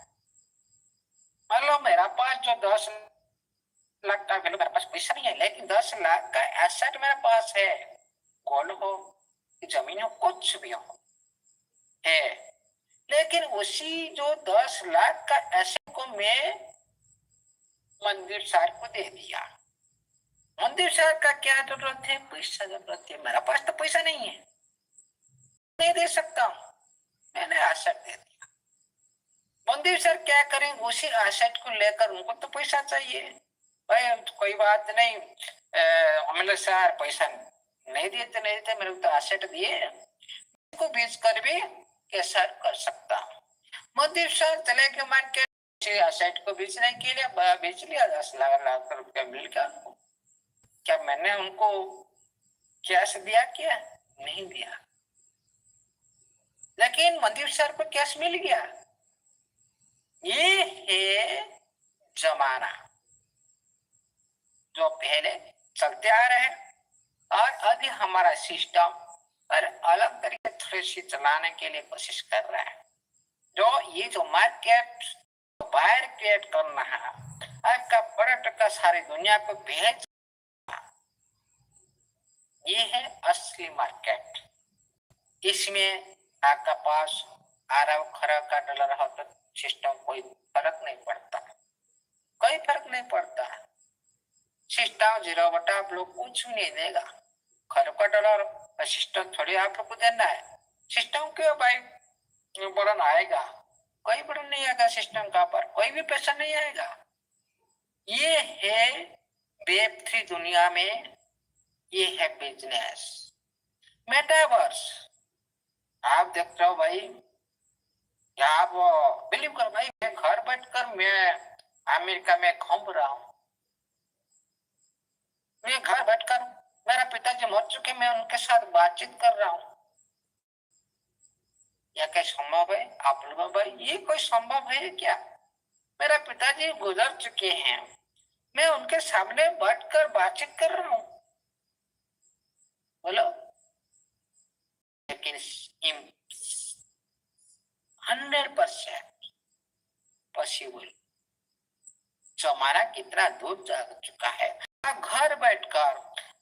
मान लो मेरा पास जो 10 लाख का वैल्यू, मेरे पास पैसा नहीं है, लेकिन 10 लाख का एसेट मेरे पास है, गोल्ड हो, जमीन हो, कुछ भी हो है। लेकिन उसी जो 10 लाख का एसेट को मैं मंदिर साहब को दे दिया। मंदिर साहब का क्या जरूरत है, पैसा जरूरत है, मेरा पास तो पैसा नहीं है, नहीं दे सकता हूँ, मैंने एसेट दे दिया। मंदिर सर क्या करें, उसी एसेट को लेकर उनको तो पैसा चाहिए, भाई कोई बात नहीं, अमले सर पैसा नहीं देते मेरे को तो एसेट दिए, को बेच कर भी कैसा कर सकता हूँ। मंदिर सर चले गए मार्केट, एसेट को बेचने के लिए बेच लिया, 10 लाख रुपया मिल गया उनको। क्या मैंने उनको कैश दिया, क्या नहीं दिया, लेकिन मंदिर सर को कैश मिल गया। ये है जमाना जो पहले चलते आ रहे हैं, और अभी हमारा सिस्टम पर अलग तरीके थोड़ी सी चलाने के लिए कोशिश कर रहा है। जो ये जो मार्केट बाहर क्रिएट करना है, आपका प्रोडक्ट का सारी दुनिया को भेज ये है असली मार्केट। इसमें आपका पास अरब खरब का डॉलर हो तो सिस्टम कोई फर्क नहीं पड़ता, कोई फर्क नहीं पड़ता। सिस्टम 0 बटा आप लोग कुछ भी नहीं देगा। खरब का डॉलर सिस्टम थोड़ी आप लोग को देना है। सिस्टम क्यों भाई बर्डन आएगा? कोई बर्डन नहीं आएगा सिस्टम का, पर कोई भी पैसा नहीं आएगा। ये है वेब3 दुनिया में, ये है बिजनेस। मेटावर्स आप देख रहे हो भाई, क्या आप बिलीव करो भाई, मैं घर बैठकर मैं अमेरिका में घूम रहा हूँ। मैं घर बैठकर, मेरा पिताजी मर चुके, मैं उनके साथ बातचीत कर रहा हूँ। यह क्या संभव है? आप लोगों भाई, ये कोई संभव है क्या? मेरा पिताजी गुजर चुके हैं, मैं उनके सामने बैठकर बातचीत कर रहा हूँ। बोलो, लेकिन 100% पॉसिबल। जमाना कितना दूर जा चुका है। घर बैठकर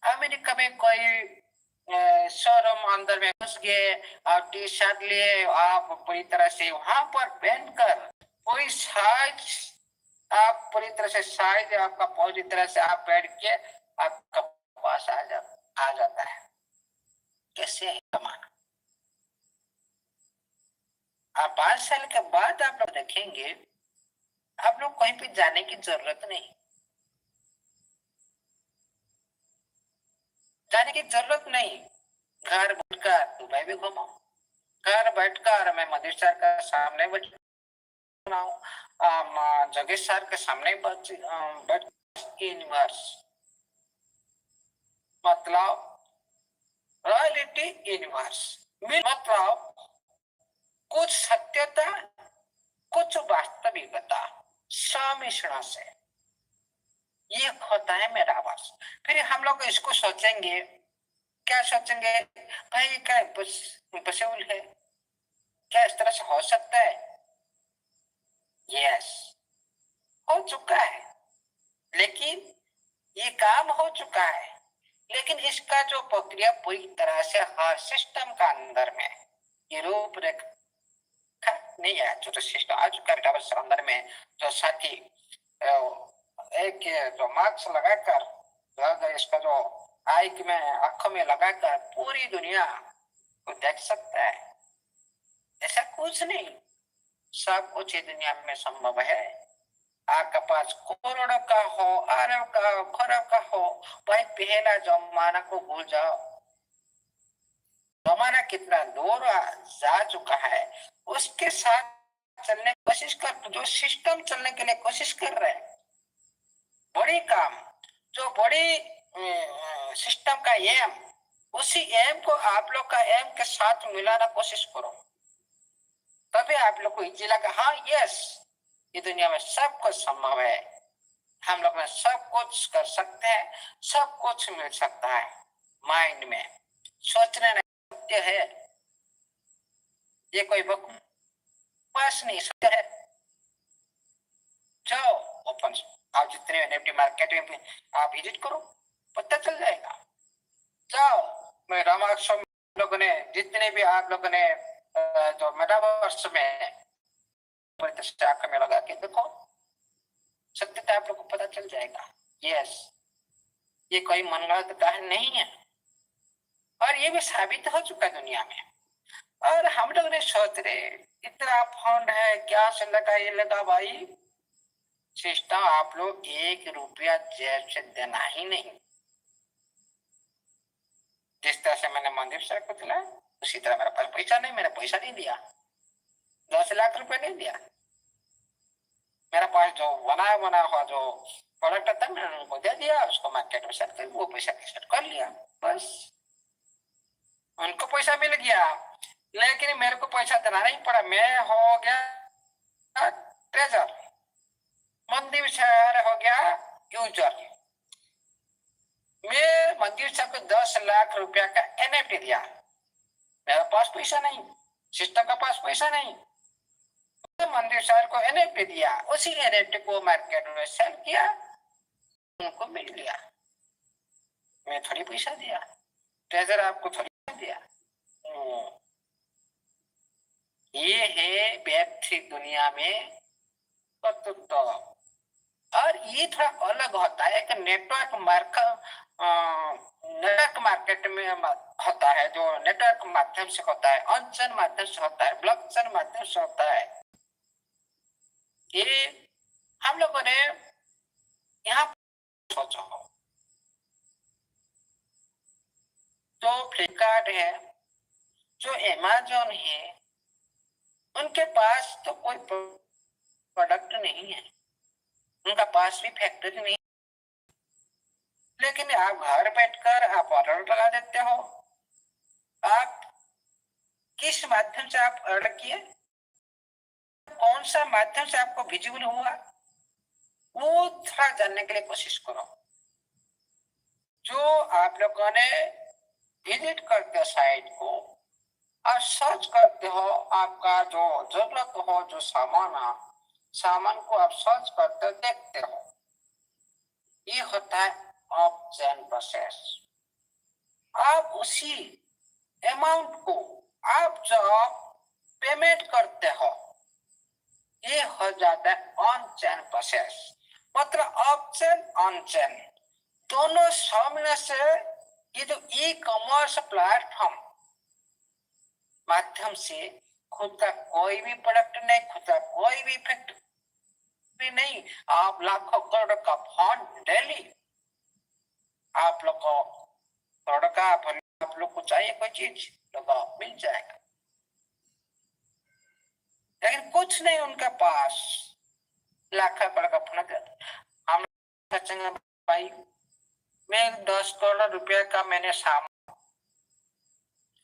अमेरिका में कोई शोरूम अंदर में घुस गए और टी शर्ट लिए, आप पूरी तरह से वहां पर पहनकर कोई साइज, आप पूरी तरह से साइज आपका पूरी तरह से आप बैठ के आपका पास आ जाता है। कैसे है जमाना? आप 5 साल के बाद आप लोग देखेंगे, आप लोग कहीं पे जाने की जरूरत नहीं, जाने की जरूरत नहीं। घर बैठकर दुबई भी घूमो, घर बैठकर मैं मंदिर सर के सामने जगेश सर के सामने बैठ यूनिवर्स, मतलब रॉयलिटी यूनिवर्स, मतलब कुछ सत्यता, कुछ वास्तविकता सम्मिश्रण से ये होता है मेटावर्स। फिर हम लोग इसको सोचेंगे, क्या सोचेंगे भाई, क्या इम्पॉसिबल है? क्या इस तरह से हो सकता है? यस, हो चुका है, लेकिन ये काम हो चुका है, लेकिन इसका जो प्रक्रिया पूरी तरह से हर सिस्टम का अंदर में ये रूपरेखा नहीं है। जो सिस्टम आ चुका है मेटावर्स अंदर में, जो साथी एक जो मास्क लगाकर इसका जो आई में आंखों में लगाकर पूरी दुनिया को देख सकता है, ऐसा कुछ नहीं। सब कुछ दुनिया में संभव है। आपके पास करोड़ों का हो, अरब का हो, खरब का हो, भाई पहला जमाना को भूल जाओ। जमाना कितना दूर जा चुका है, उसके साथ चलने की कोशिश कर। जो सिस्टम चलने के लिए कोशिश कर रहे हैं, बड़ी काम, जो बड़ी सिस्टम का एम, उसी एम को आप लोग का एम के साथ मिलाना कोशिश करो, तभी आप लोग को इजी लगा। हाँ यस, ये दुनिया में सब कुछ संभव है, हम लोग में सब कुछ कर सकते हैं, सब कुछ मिल सकता है। माइंड में सोचने नहीं सत्य है, ये कोई बकवास नहीं, सत्य है। जाओ ओपन, आप जितने एनएफटी मार्केट में आप विजिट करो, पता चल जाएगा। जाओ, मैं रामाक्ष लोगों ने जितने भी आप लोगों ने जो मेटावर्स में आंख में लगा के देखो, सत्यता आप लोग को पता चल जाएगा। यस, ये कोई मनगढ़ंत कहानी नहीं है, और ये भी साबित हो चुका है दुनिया में। और हम लोग ने सोच रहे इतना फंड है, क्या से लगा, ये लगा भाई सिस्टम आप लोग 1 रुपया जेब से देना ही नहीं। जिस तरह से मैंने मंदिर सर को दिला, उसी तरह मेरे पास पैसा नहीं, मैंने पैसा नहीं दिया, 10 लाख रुपए नहीं दिया। मेरा पास जो बना हुआ जो प्रोडक्ट था, मैंने उनको दे दिया, उसको मार्केट में सेट कर, वो पैसा सेट कर लिया, बस। उनको पैसा मिल गया, लेकिन मेरे को पैसा देना नहीं पड़ा। मैं हो गया ट्रेजर, मंदिर शहर हो गया यूजर। मैं मंदिर साहब को 10 लाख रुपया का एनएफटी दिया, मेरे पास पैसा नहीं, सिस्टम का पास पैसा नहीं, तो मंदिर शहर को एनएफटी दिया, उसी एनएफटी को मार्केट में सेल किया, उनको मिल लिया, मैं थोड़ी पैसा दिया। ट्रेजर आपको थोड़ी दिया। ये है वेब3 दुनिया में कर्तृत्व। और ये थोड़ा अलग होता है कि नेटवर्क मार्केट में होता है, जो नेटवर्क माध्यम से होता है, ऑनचेन माध्यम से होता है, ब्लॉकचेन माध्यम से होता है। ये हम लोगों ने यहाँ सोचा हो, जो फ्लिपकार्ट है, जो अमेज़न है, उनके पास तो कोई प्रोडक्ट नहीं है, उनका पास भी फैक्ट्री नहीं, लेकिन आप घर बैठकर आप ऑर्डर लगा देते हो। आप किस माध्यम से आप ऑर्डर किए, कौन सा माध्यम से आपको विजिबल हुआ, वो थोड़ा जानने के लिए कोशिश करो। जो आप लोगों ने विजिट करते हो साइट को और सर्च करते हो, आपका जो जरूरत हो, जो सामान को आप सर्च करते हो, देखते हो, ये होता है ऑन-चेन प्रोसेस। आप उसी अमाउंट को आप जो पेमेंट करते हो, ये हो जाता है ऑन-चेन प्रोसेस। मतलब ऑफ-चेन ऑन-चेन दोनों सामने से ये जो ई कॉमर्स प्लेटफॉर्म माध्यम से खुद का कोई भी प्रोडक्ट नहीं, खुद का कोई भी फैक्ट्री नहीं, आप लाखों करोड़ का फंड डेली आप लोग को करोड़ का आप लोग को चाहिए कोई चीज तो मिल जाएगा, लेकिन कुछ नहीं उनके पास, लाखों करोड़ का फंड। हम सोचेंगे भाई मैं 10 करोड़ रुपए का मैंने सामान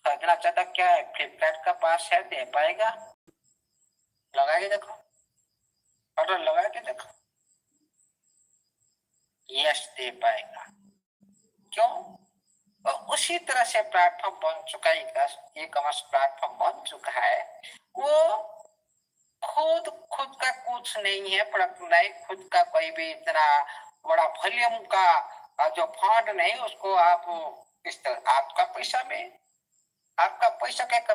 खरीदना चाहता, क्या है फ्लिपकार्ट का पास है, दे पाएगा? लगा के देखो, ऑर्डर लगा के देखो, यस दे पाएगा। क्यों? तो उसी तरह से प्लेटफॉर्म बन चुका है, ई कॉमर्स प्लेटफॉर्म बन चुका है। वो खुद का कुछ नहीं है, प्रोडक्ट नहीं, खुद का कोई भी इतना बड़ा वॉल्यूम का जो फंड नहीं, उसको आप इस तरह आपका पैसा का एक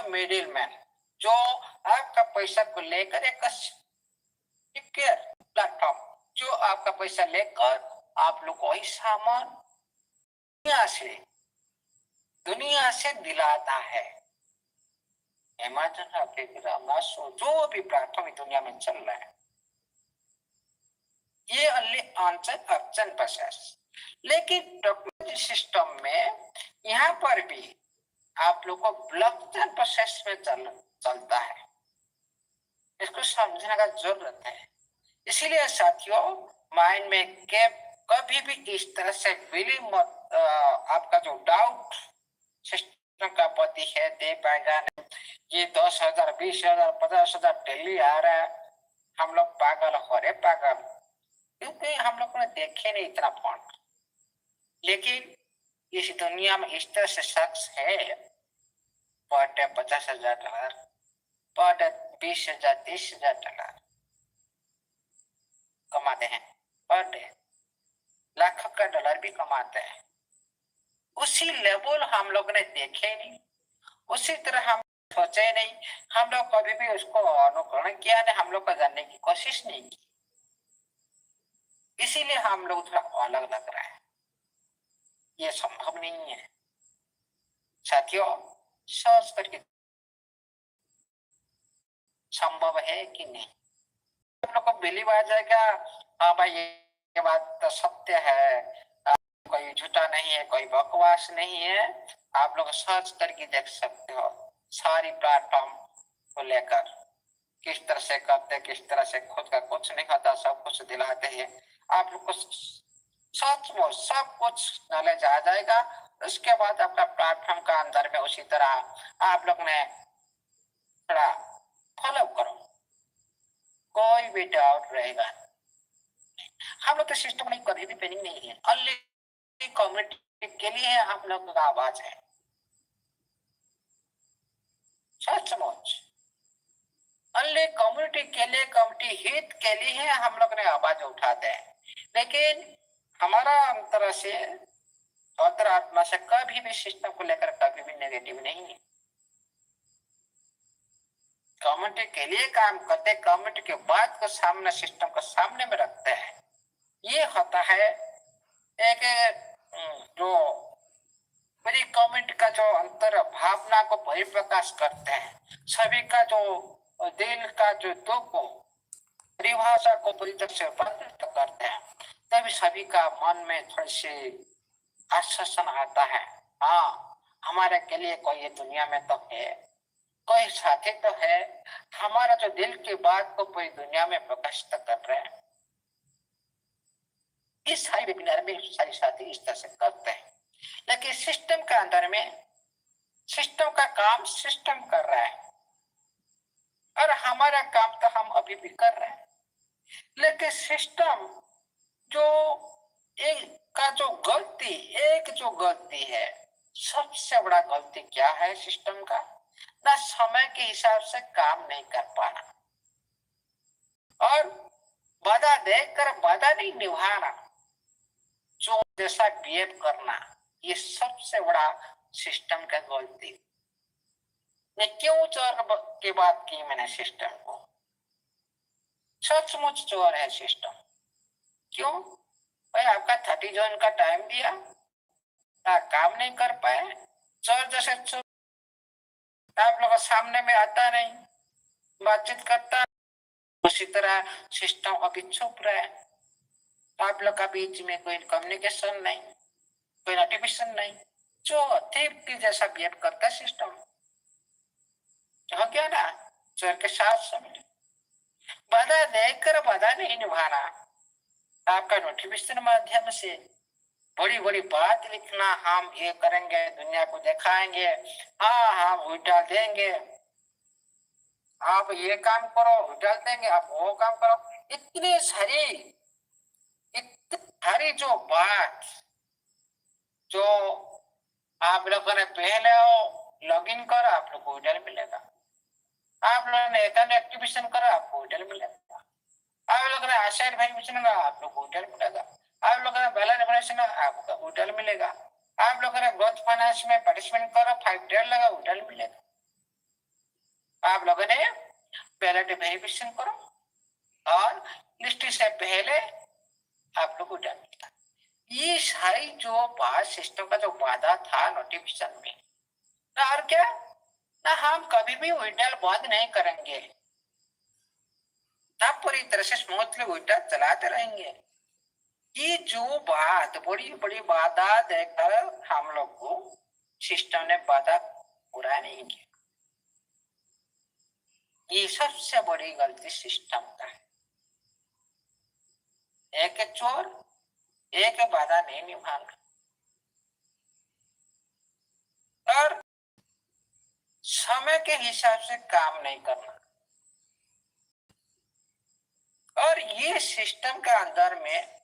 मिडिलमैन जो आपका पैसा को लेकर एक सिक्योर प्लेटफॉर्म जो आपका पैसा लेकर आप लोग को ही सामान दुनिया से दिलाता है। अमेज़न, फ्लिपकार्ट, जो भी प्लेटफॉर्म दुनिया में चल रहा है, ये ओनली ऑन-चेन ऑफ-चेन प्रोसेस। लेकिन टेक्नोलॉजी सिस्टम में यहाँ पर भी आप लोग को ब्लॉकचेन प्रोसेस में चलता है, इसको समझने का जरूरत है। इसीलिए साथियों, माइंड में कभी भी इस तरह से बिलीव मत, आपका जो डाउट सिस्टम का पति है दे पाएगा नहीं, ये 10,000 20,000 50,000 डेली आ रहा है, हम लोग पागल हो रहे पागल, क्योंकि हम लोग ने देखे नहीं इतना फंड। लेकिन इस दुनिया में इस तरह से शख्स है, पर डे $50,000, पर डे $20,000 $30,000 कमाते हैं, पर डे लाखों का डॉलर भी कमाते हैं। उसी लेवल हम लोग ने देखे नहीं, उसी तरह हम सोचे नहीं, हम लोग कभी भी उसको अनुकरण किया नहीं, हम लोग को जानने की कोशिश नहीं की, इसीलिए हम लोग थोड़ा अलग लग रहा है। ये संभव नहीं है साथियों, सोच करके संभव है कि नहीं, आप लोग को बिलीव आ जाएगा, हाँ भाई ये बात तो सत्य है, कोई झूठा नहीं है, कोई बकवास नहीं है। आप लोग सर्च करके देख सकते हो सारी प्लेटफॉर्म को लेकर, किस तरह से करते, किस तरह से खुद का कुछ नहीं होता, सब कुछ दिलाते हैं। आप लोग को सच में सब कुछ नॉलेज आ जाएगा। उसके बाद आपका प्लेटफॉर्म का अंदर में उसी तरह आप लोग ने थोड़ा फॉलो करो, कोई भी डाउट रहेगा। हम लोग तो सिस्टम में कभी भी पेनिंग नहीं है, ओनली कम्युनिटी के लिए हम लोग का आवाज है, सचमुच ओनली कम्युनिटी के लिए, कम्युनिटी हित के लिए हम लोग ने आवाज उठाते हैं। लेकिन हमारा तरह से पवित्र आत्मा से कभी भी सिस्टम को लेकर कभी भी नेगेटिव नहीं है। कम्युनिटी के लिए काम करते, कम्युनिटी के बात को सामने, सिस्टम को सामने में रखते हैं। ये होता है एक जो पूरी कम्युनिटी का जो अंतर भावना को परिप्रकाश करते हैं, सभी का जो दिल का जो दुख को, परिभाषा को पूरी तरह से वर्णित करते हैं, तभी सभी का मन में थोड़ी सी आश्वासन आता है। हाँ, हमारे के लिए कोई ये दुनिया में तो है, कोई साथी तो है, हमारा जो दिल की बात को पूरी दुनिया में प्रकाशित कर रहे हैं। इस सारी वेबिनार में सारी साथी इस तरह से करते हैं, लेकिन सिस्टम के अंदर में सिस्टम का काम सिस्टम कर रहा है और हमारा काम तो हम अभी भी कर रहे हैं। लेकिन सिस्टम जो एक जो गलती है, सबसे बड़ा गलती क्या है सिस्टम का? ना समय के हिसाब से काम नहीं कर पाना और बाधा देखकर बाधा नहीं निभाना, जो जैसा बिहेव करना, ये सबसे बड़ा सिस्टम का गलती। क्यों चोर की बात की मैंने सिस्टम को? सचमुच चोर है सिस्टम। क्यों भाई? आपका 30 जून का टाइम दिया, काम नहीं कर पाए, चोर जैसे चोर आप लोग सामने में आता नहीं, बातचीत करता, उसी तरह सिस्टम अभी चुप रहे। आप लोग का बीच में कोई कम्युनिकेशन नहीं, कोई नोटिफिकेशन नहीं, जो थीप की जैसा बिहेव करता सिस्टम। हो गया ना चोर के साथ समझ। बाधा देखकर बाधा नहीं निभाना, आपका नोटिफिकेशन माध्यम से बड़ी बड़ी बात लिखना, हम ये करेंगे, दुनिया को दिखाएंगे, हाँ हम उल्टा देंगे, आप ये काम करो, उल्टा देंगे, आप वो काम करो। इतनी सारी जो बात जो आप लोगों ने पहले लॉगिन करो, आप लोग को उल्टा मिलेगा। आप लोगों ने अकाउंट एक्टिवेशन करो, आपको उल्टा मिलेगा। आप लोगों ने आशा वेरिफिकेशन करा, आप लोग को उल्टा मिलेगा। आप लोगों ने बैलेंस एडमिशन, आपको उल्टा मिलेगा। आप लोगों ने ग्रोथ फाइनेंस में पार्टिसिपेट करो, 5 डेढ़ लगा, उल्टा मिलेगा। आप लोगों ने बैलेंस वेरिफिकेशन करो और लिस्ट से पहले आप लोग उल्टा मिलेगा। ये सारी जो बात सिस्टम का जो वादा था नोटिफिकेशन में, और क्या ना हम कभी भी विड्रॉल बंद नहीं करेंगे, तब पूरी तरह से स्मूथली विड्रॉल चलाते रहेंगे। ये जो बात बड़ी बड़ी बाधा देकर हम लोग को सिस्टम ने बाधा पूरा नहीं किया, ये सबसे बड़ी गलती सिस्टम का है। एक चोर, एक बाधा नहीं निभाना और समय के हिसाब से काम नहीं करना। और ये सिस्टम के अंदर में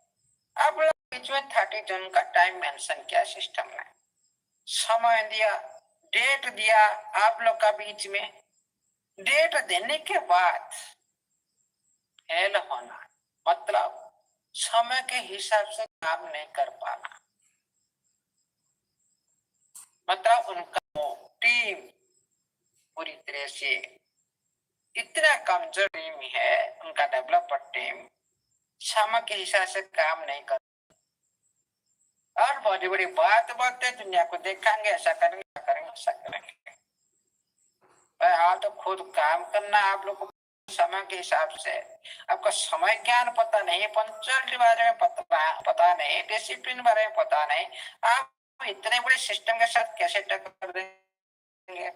आप लोग बीच में 30 जून का टाइम मेंशन किया सिस्टम ने, समय दिया, डेट दिया, आप लोग का बीच में डेट देने के बाद फेल होना मतलब समय के हिसाब से काम नहीं कर पाना, मतलब उनका टीम पूरी तरह से इतना कमजोर टीम है, उनका डेवलपर टीम समय के हिसाब से काम नहीं कर और बड़ी बड़ी बात बोलते दुनिया को देखाएंगे, ऐसा करेंगे, ऐसा करेंगे। आप तो खुद काम करना, आप लोग को समय के हिसाब से। आपका समय ज्ञान पता नहीं, पंक्चुअलिटी बारे में पता नहीं, डिसिप्लिन बारे में पता नहीं, आप इतने बड़े सिस्टम के साथ कैसे टक्कर देंगे,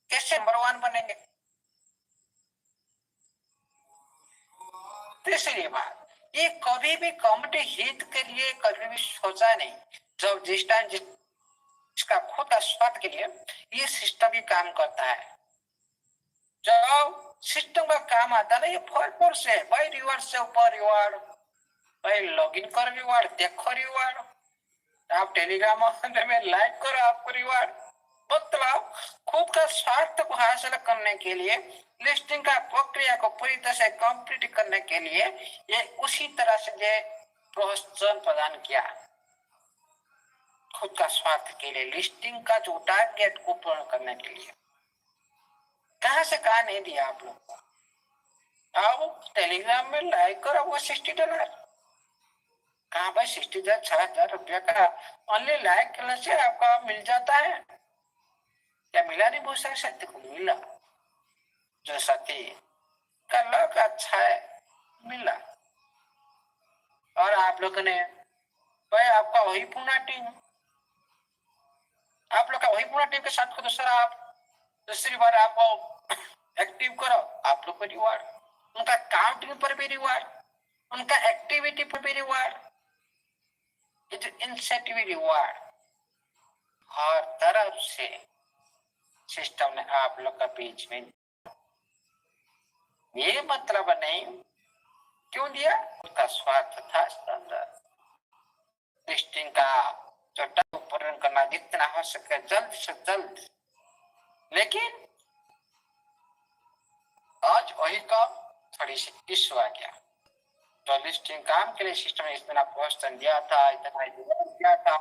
कैसे नंबर 1 बनेंगे? तीसरी बात, ये कभी भी कम्युनिटी हित के लिए कभी भी सोचा नहीं। जब जिस टाइम जिसका खुद का स्वार्थ के लिए ये सिस्टम ही काम करता है, जब सिस्टम का काम आता है ना, ये भरपूर से भाई रिवार्ड से ऊपर रिवार्ड, भाई लॉगिन करो रिवार्ड, देखो रिवार्ड, आप टेलीग्राम में लाइक करो आपको रिवार्ड। मतलब खुद का स्वार्थ को हासिल करने के लिए, लिस्टिंग का प्रक्रिया को पूरी तरह से कंप्लीट करने के लिए ये उसी तरह से प्रोत्साहन प्रदान किया। खुद का स्वार्थ के लिए, लिस्टिंग का जो टारगेट को पूर्ण करने के लिए। कहां से कहा नहीं दिया आप लोग को? आओ टेलीग्राम में लाइक करो, वो $60। कहाँ भाई 60,000 6,000 रुपया का ओनली लाइक करने से आपका मिल जाता है? क्या मिला नहीं? बहुत सारे साथी को मिला, जो साथी का लक अच्छा है मिला। और आप लोगों ने भाई आपका वही पूना टीम, आप लोग का वही पूना टीम के साथ को दूसरी बार आपको एक्टिव करो, आप लोग को रिवार्ड, उनका काउंटिंग पर भी रिवार्ड, उनका एक्टिविटी पर भी रिवार्ड, इंसेंटिव रिवार्ड, हर तरफ से सिस्टम ने आप लोग का बीच में। ये मतलब नहीं क्यों दिया? उसका स्वार्थ था अंदर। लिस्टिंग का जो पूर्ण करना जितना हो सके जल्द से जल्द, लेकिन आज वही काम थोड़ी सी इश्यू आ गया। तो लिस्टिंग काम के लिए सिस्टम ने इतना प्रोत्साहन दिया था, इतना दिया था,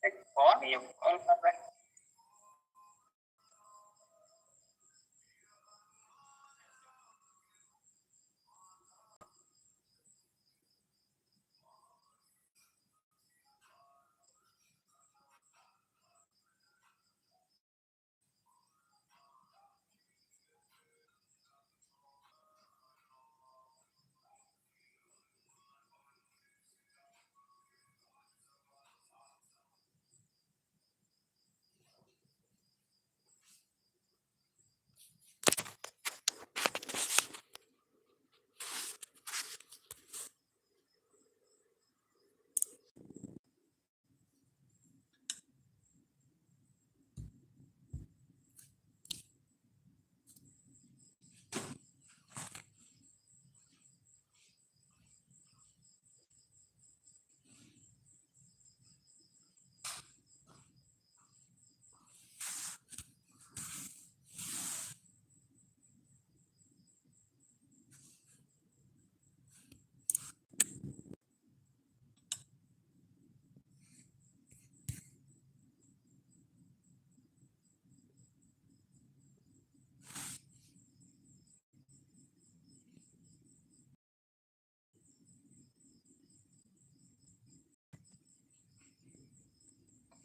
एक कौन ये कॉल कर रहे हैं?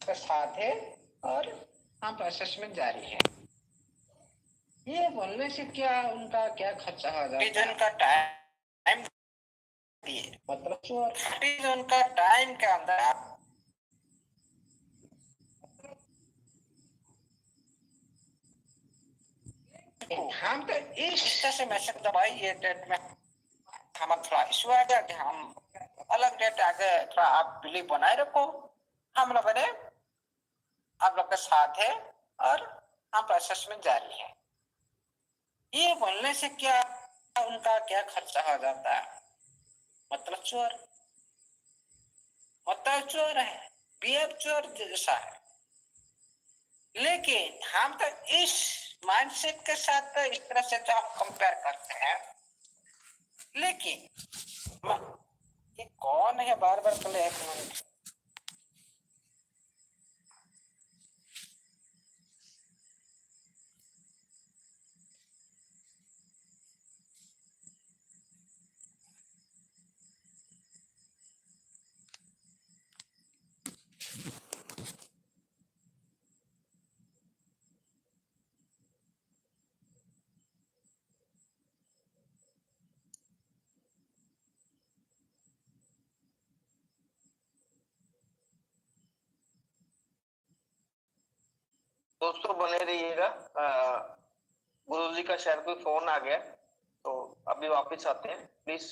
का साथ है और हम प्रोसेस में जारी है। ये बोलने से क्या उनका क्या खर्चा हो जाता है? उनका टाइम दिए, मतलब उनका टाइम के अंदर हम तो इस तरह से मैसेज दबाई, ये डेट में हम थोड़ा इशू आ गया कि हम अलग डेट आगे थोड़ा आप बिलीव बनाए रखो, हम लोगों ने आप लोग के साथ है और हम प्रोसेस में जारी है। ये बोलने से क्या उनका क्या खर्चा हो जाता है? मतलब चोर, मतलब चोर है, पीएफ चोर जैसा है। लेकिन हम तो इस माइंडसेट के साथ तो इस तरह से जो आप कंपेयर करते हैं, लेकिन ये कौन है? बार बार पहले एक मिनट, दोस्तों बने रहिएगा। गुरुजी का शायद कोई फोन आ गया, तो अभी वापस आते हैं प्लीज।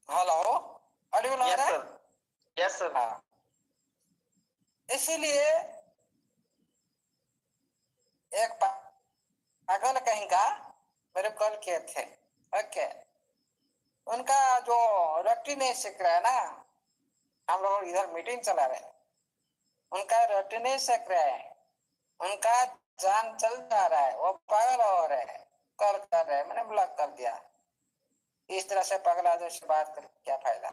हेलो, ऑडियो आ रहा है? Yes sir. हाँ, इसीलिए एक पागल कहीं का मेरे कॉल किए थे। ओके, उनका जो रट्टी नहीं सीख रहा है ना, हम लोग इधर मीटिंग चला रहे हैं, उनका रोटी नहीं सेक रहे हैं, उनका जान चल जा रहा है, वो पागल हो रहे हैं, कॉल कर रहे हैं, मैंने ब्लॉक कर दिया। इस तरह से पागल आदमी से बात कर क्या फायदा।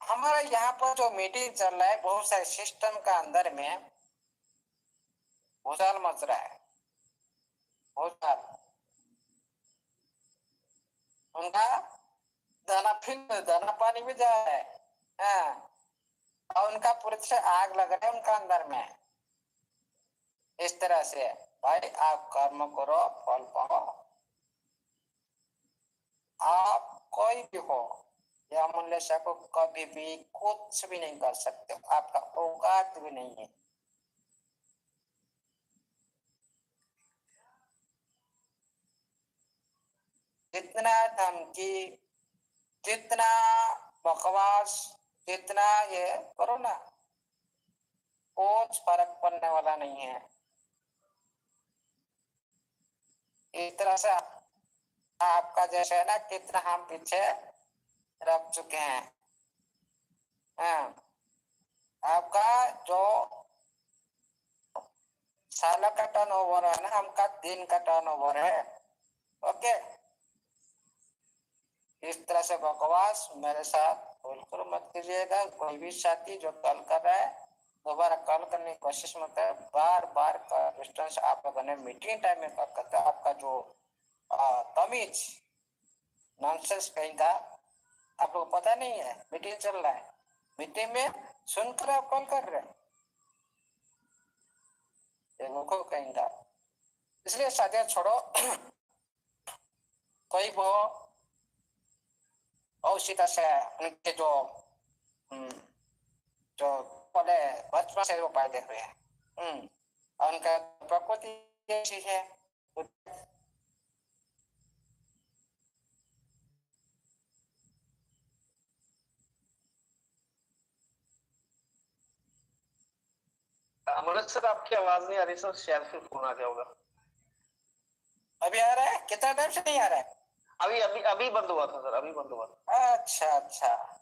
हमारा यहाँ पर जो मीटिंग चल रहा है, बहुत सारे सिस्टम का अंदर में भूचाल मच रहा है, भूचाल। उनका दाना पानी भी जा रहा है, हाँ, और उनका पूरी तरह से आग लग रहा है उनका अंदर में। इस तरह से भाई आप कर्म करो, फल पाओ। आप कोई भी हो, या अमूल्य को कभी भी कुछ भी नहीं कर सकते, आपका औकात भी नहीं है। जितना धमकी, जितना बकवास, जितना ये करो ना, कुछ फर्क पड़ने वाला नहीं है। इस तरह से आपका जैसे है ना, कितना हम पीछे रख चुके हैं। हाँ, आपका जो साल का टर्नओवर है ना, हमका दिन का टर्नओवर है। ओके, इस तरह से बकवास मेरे साथ बिल्कुल मत कीजिएगा। कोई भी साथी जो कॉल कर रहा है, दोबारा कॉल करने की कोशिश मत करें। बार बार का डिस्टेंस आप लोगों ने मीटिंग टाइम में कॉल करता है, आपका जो तमीज नॉनसेंस कहेगा, आप लोग पता नहीं है मीटिंग चल रहा है, मीटिंग में सुनकर आप कॉल कर रहे हैं, को कहेगा। इसलिए साथियों छोड़ो, कोई वो और सीधा से उनके जो पहले बचपन से वो पाए देख रहे हैं, और उनका प्रकृति ऐसी है। मनोज सर आपकी आवाज नहीं आ रही सर, शायद फिर फोन आ गया होगा। अभी आ रहा है? कितना टाइम से नहीं आ रहा है? अभी अभी अभी बंद हुआ था सर, अभी बंद हुआ। अच्छा अच्छा,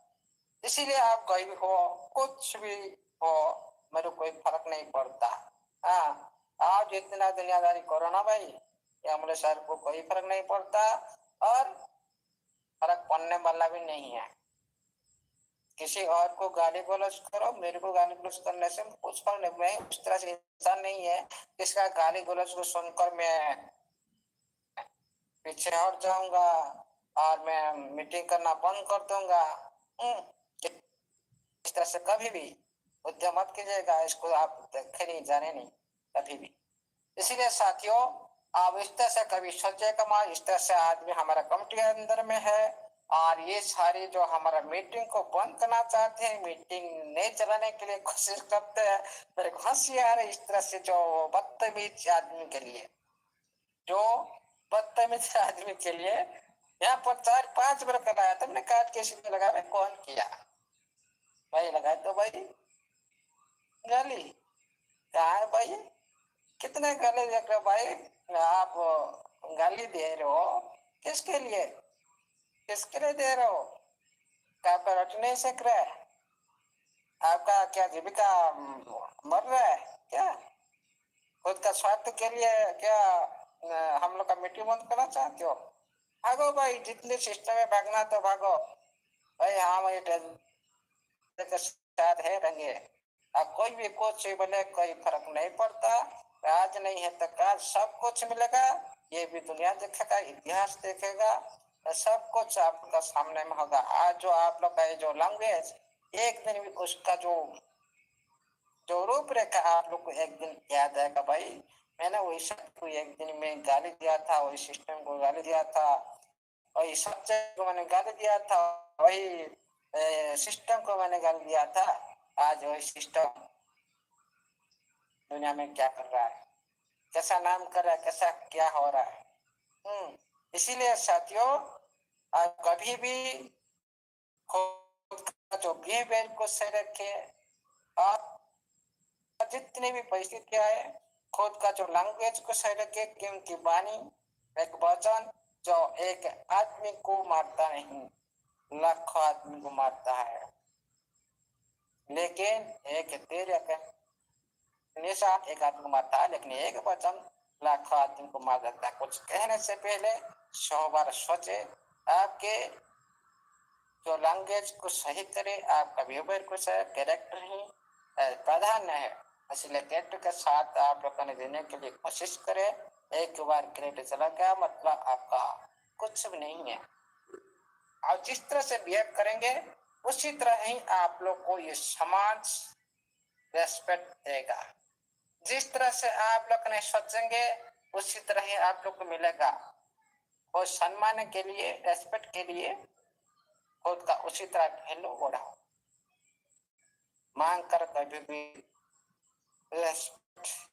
इसीलिए आप कोई भी हो, कुछ भी हो, मेरे कोई फर्क नहीं पड़ता। हाँ, आप जितना दुनियादारी करो ना भाई, ये हमारे सर को कोई फर्क नहीं पड़ता, और फर्क पड़ने वाला भी नहीं है। किसी और को गाली गलौज करो, मेरे को गाली गलौज करने से कुछ फर्क नहीं। मैं उस तरह से इंसान नहीं है जिसका गाली गलौज को सुनकर मैं पीछे हट जाऊंगा और मैं मीटिंग करना बंद कर दूंगा। इस तरह से कभी भी उद्यम मत कीजिएगा, इसको आप देखे नहीं, जाने नहीं कभी भी। इसीलिए साथियों, आप इस तरह से कभी सोचेगा मत। इस तरह से आदमी हमारा कमिटी के अंदर में है, और ये सारी जो हमारा मीटिंग को बंद करना चाहते हैं, मीटिंग नहीं चलाने के लिए कोशिश करते हैं। मेरे को हंसी आ रही इस तरह से, जो बदतमीज आदमी के लिए, जो बदतमीज आदमी के लिए यहाँ पर 4-5 बार कराया, तुमने काट के सीधे लगा, मैं कौन किया भाई? लगा तो भाई गाली, कहा है भाई? कितने गाली देख रहे हो भाई? आप गाली दे रहे हो किसके लिए? किसके लिए दे रहे हो? आपका रोटी नहीं सेक रहा है? आपका क्या जीविका मर रहा है क्या? खुद का स्वार्थ के लिए क्या हम लोग का मीटिंग बंद करना चाहते हो? भागो भाई, जितने सिस्टम में भागना तो भागो भाई। हाँ भाई, साथ है रंगे। अब कोई भी कुछ बोले, कोई फर्क नहीं पड़ता। आज नहीं है तो कल सब कुछ मिलेगा। ये भी दुनिया देखेगा, इतिहास देखेगा, सब कुछ आपका सामने में होगा। आज जो आप लोग का जो लैंग्वेज, एक दिन भी उसका जो रूपरेखा आप लोग को एक दिन याद आएगा भाई। मैंने वही सबको एक दिन में गाली दिया था, वही सिस्टम को गाली दिया था, वही सब्जेक्ट को मैंने गाली दिया था, वही सिस्टम को मैंने गाली दिया था। आज वही सिस्टम दुनिया में क्या कर रहा है, कैसा नाम कर रहा है, कैसा क्या हो रहा है। इसीलिए साथियों, आप कभी भी खुद का जो बिहेवियर को सही रखे, आप जितनी भी परिस्थितियां है, खुद का जो लैंग्वेज को सही रखे, क्योंकि वाणी एक वचन जो एक आदमी को मारता नहीं, लाखों आदमी को मारता है। लेकिन एक तीर एक निशान एक आदमी को मारता है, लेकिन एक वचन लाखों आदमी को मार देता है। कुछ कहने से पहले 100 बार सोचे, आपके जो लैंग्वेज को सही करे, आपका बिहेवियर कुछ है, कैरेक्टर ही प्राधान्य है, इसलिए कैरेक्टर के साथ आप लोगों ने देने के लिए कोशिश करें। एक बार कैरेक्टर चला गया मतलब आपका कुछ भी नहीं है। और जिस तरह से बिहेव करेंगे उसी तरह ही आप लोग को ये समाज रेस्पेक्ट देगा। जिस तरह से आप लोग ने सोचेंगे उसी तरह ही आप लोग को मिलेगा। और सम्मान के लिए, रेस्पेक्ट के लिए खुद का उसी तरह वैल्यू बढ़ाओ, मांग कर कभी भी रेस्पेक्ट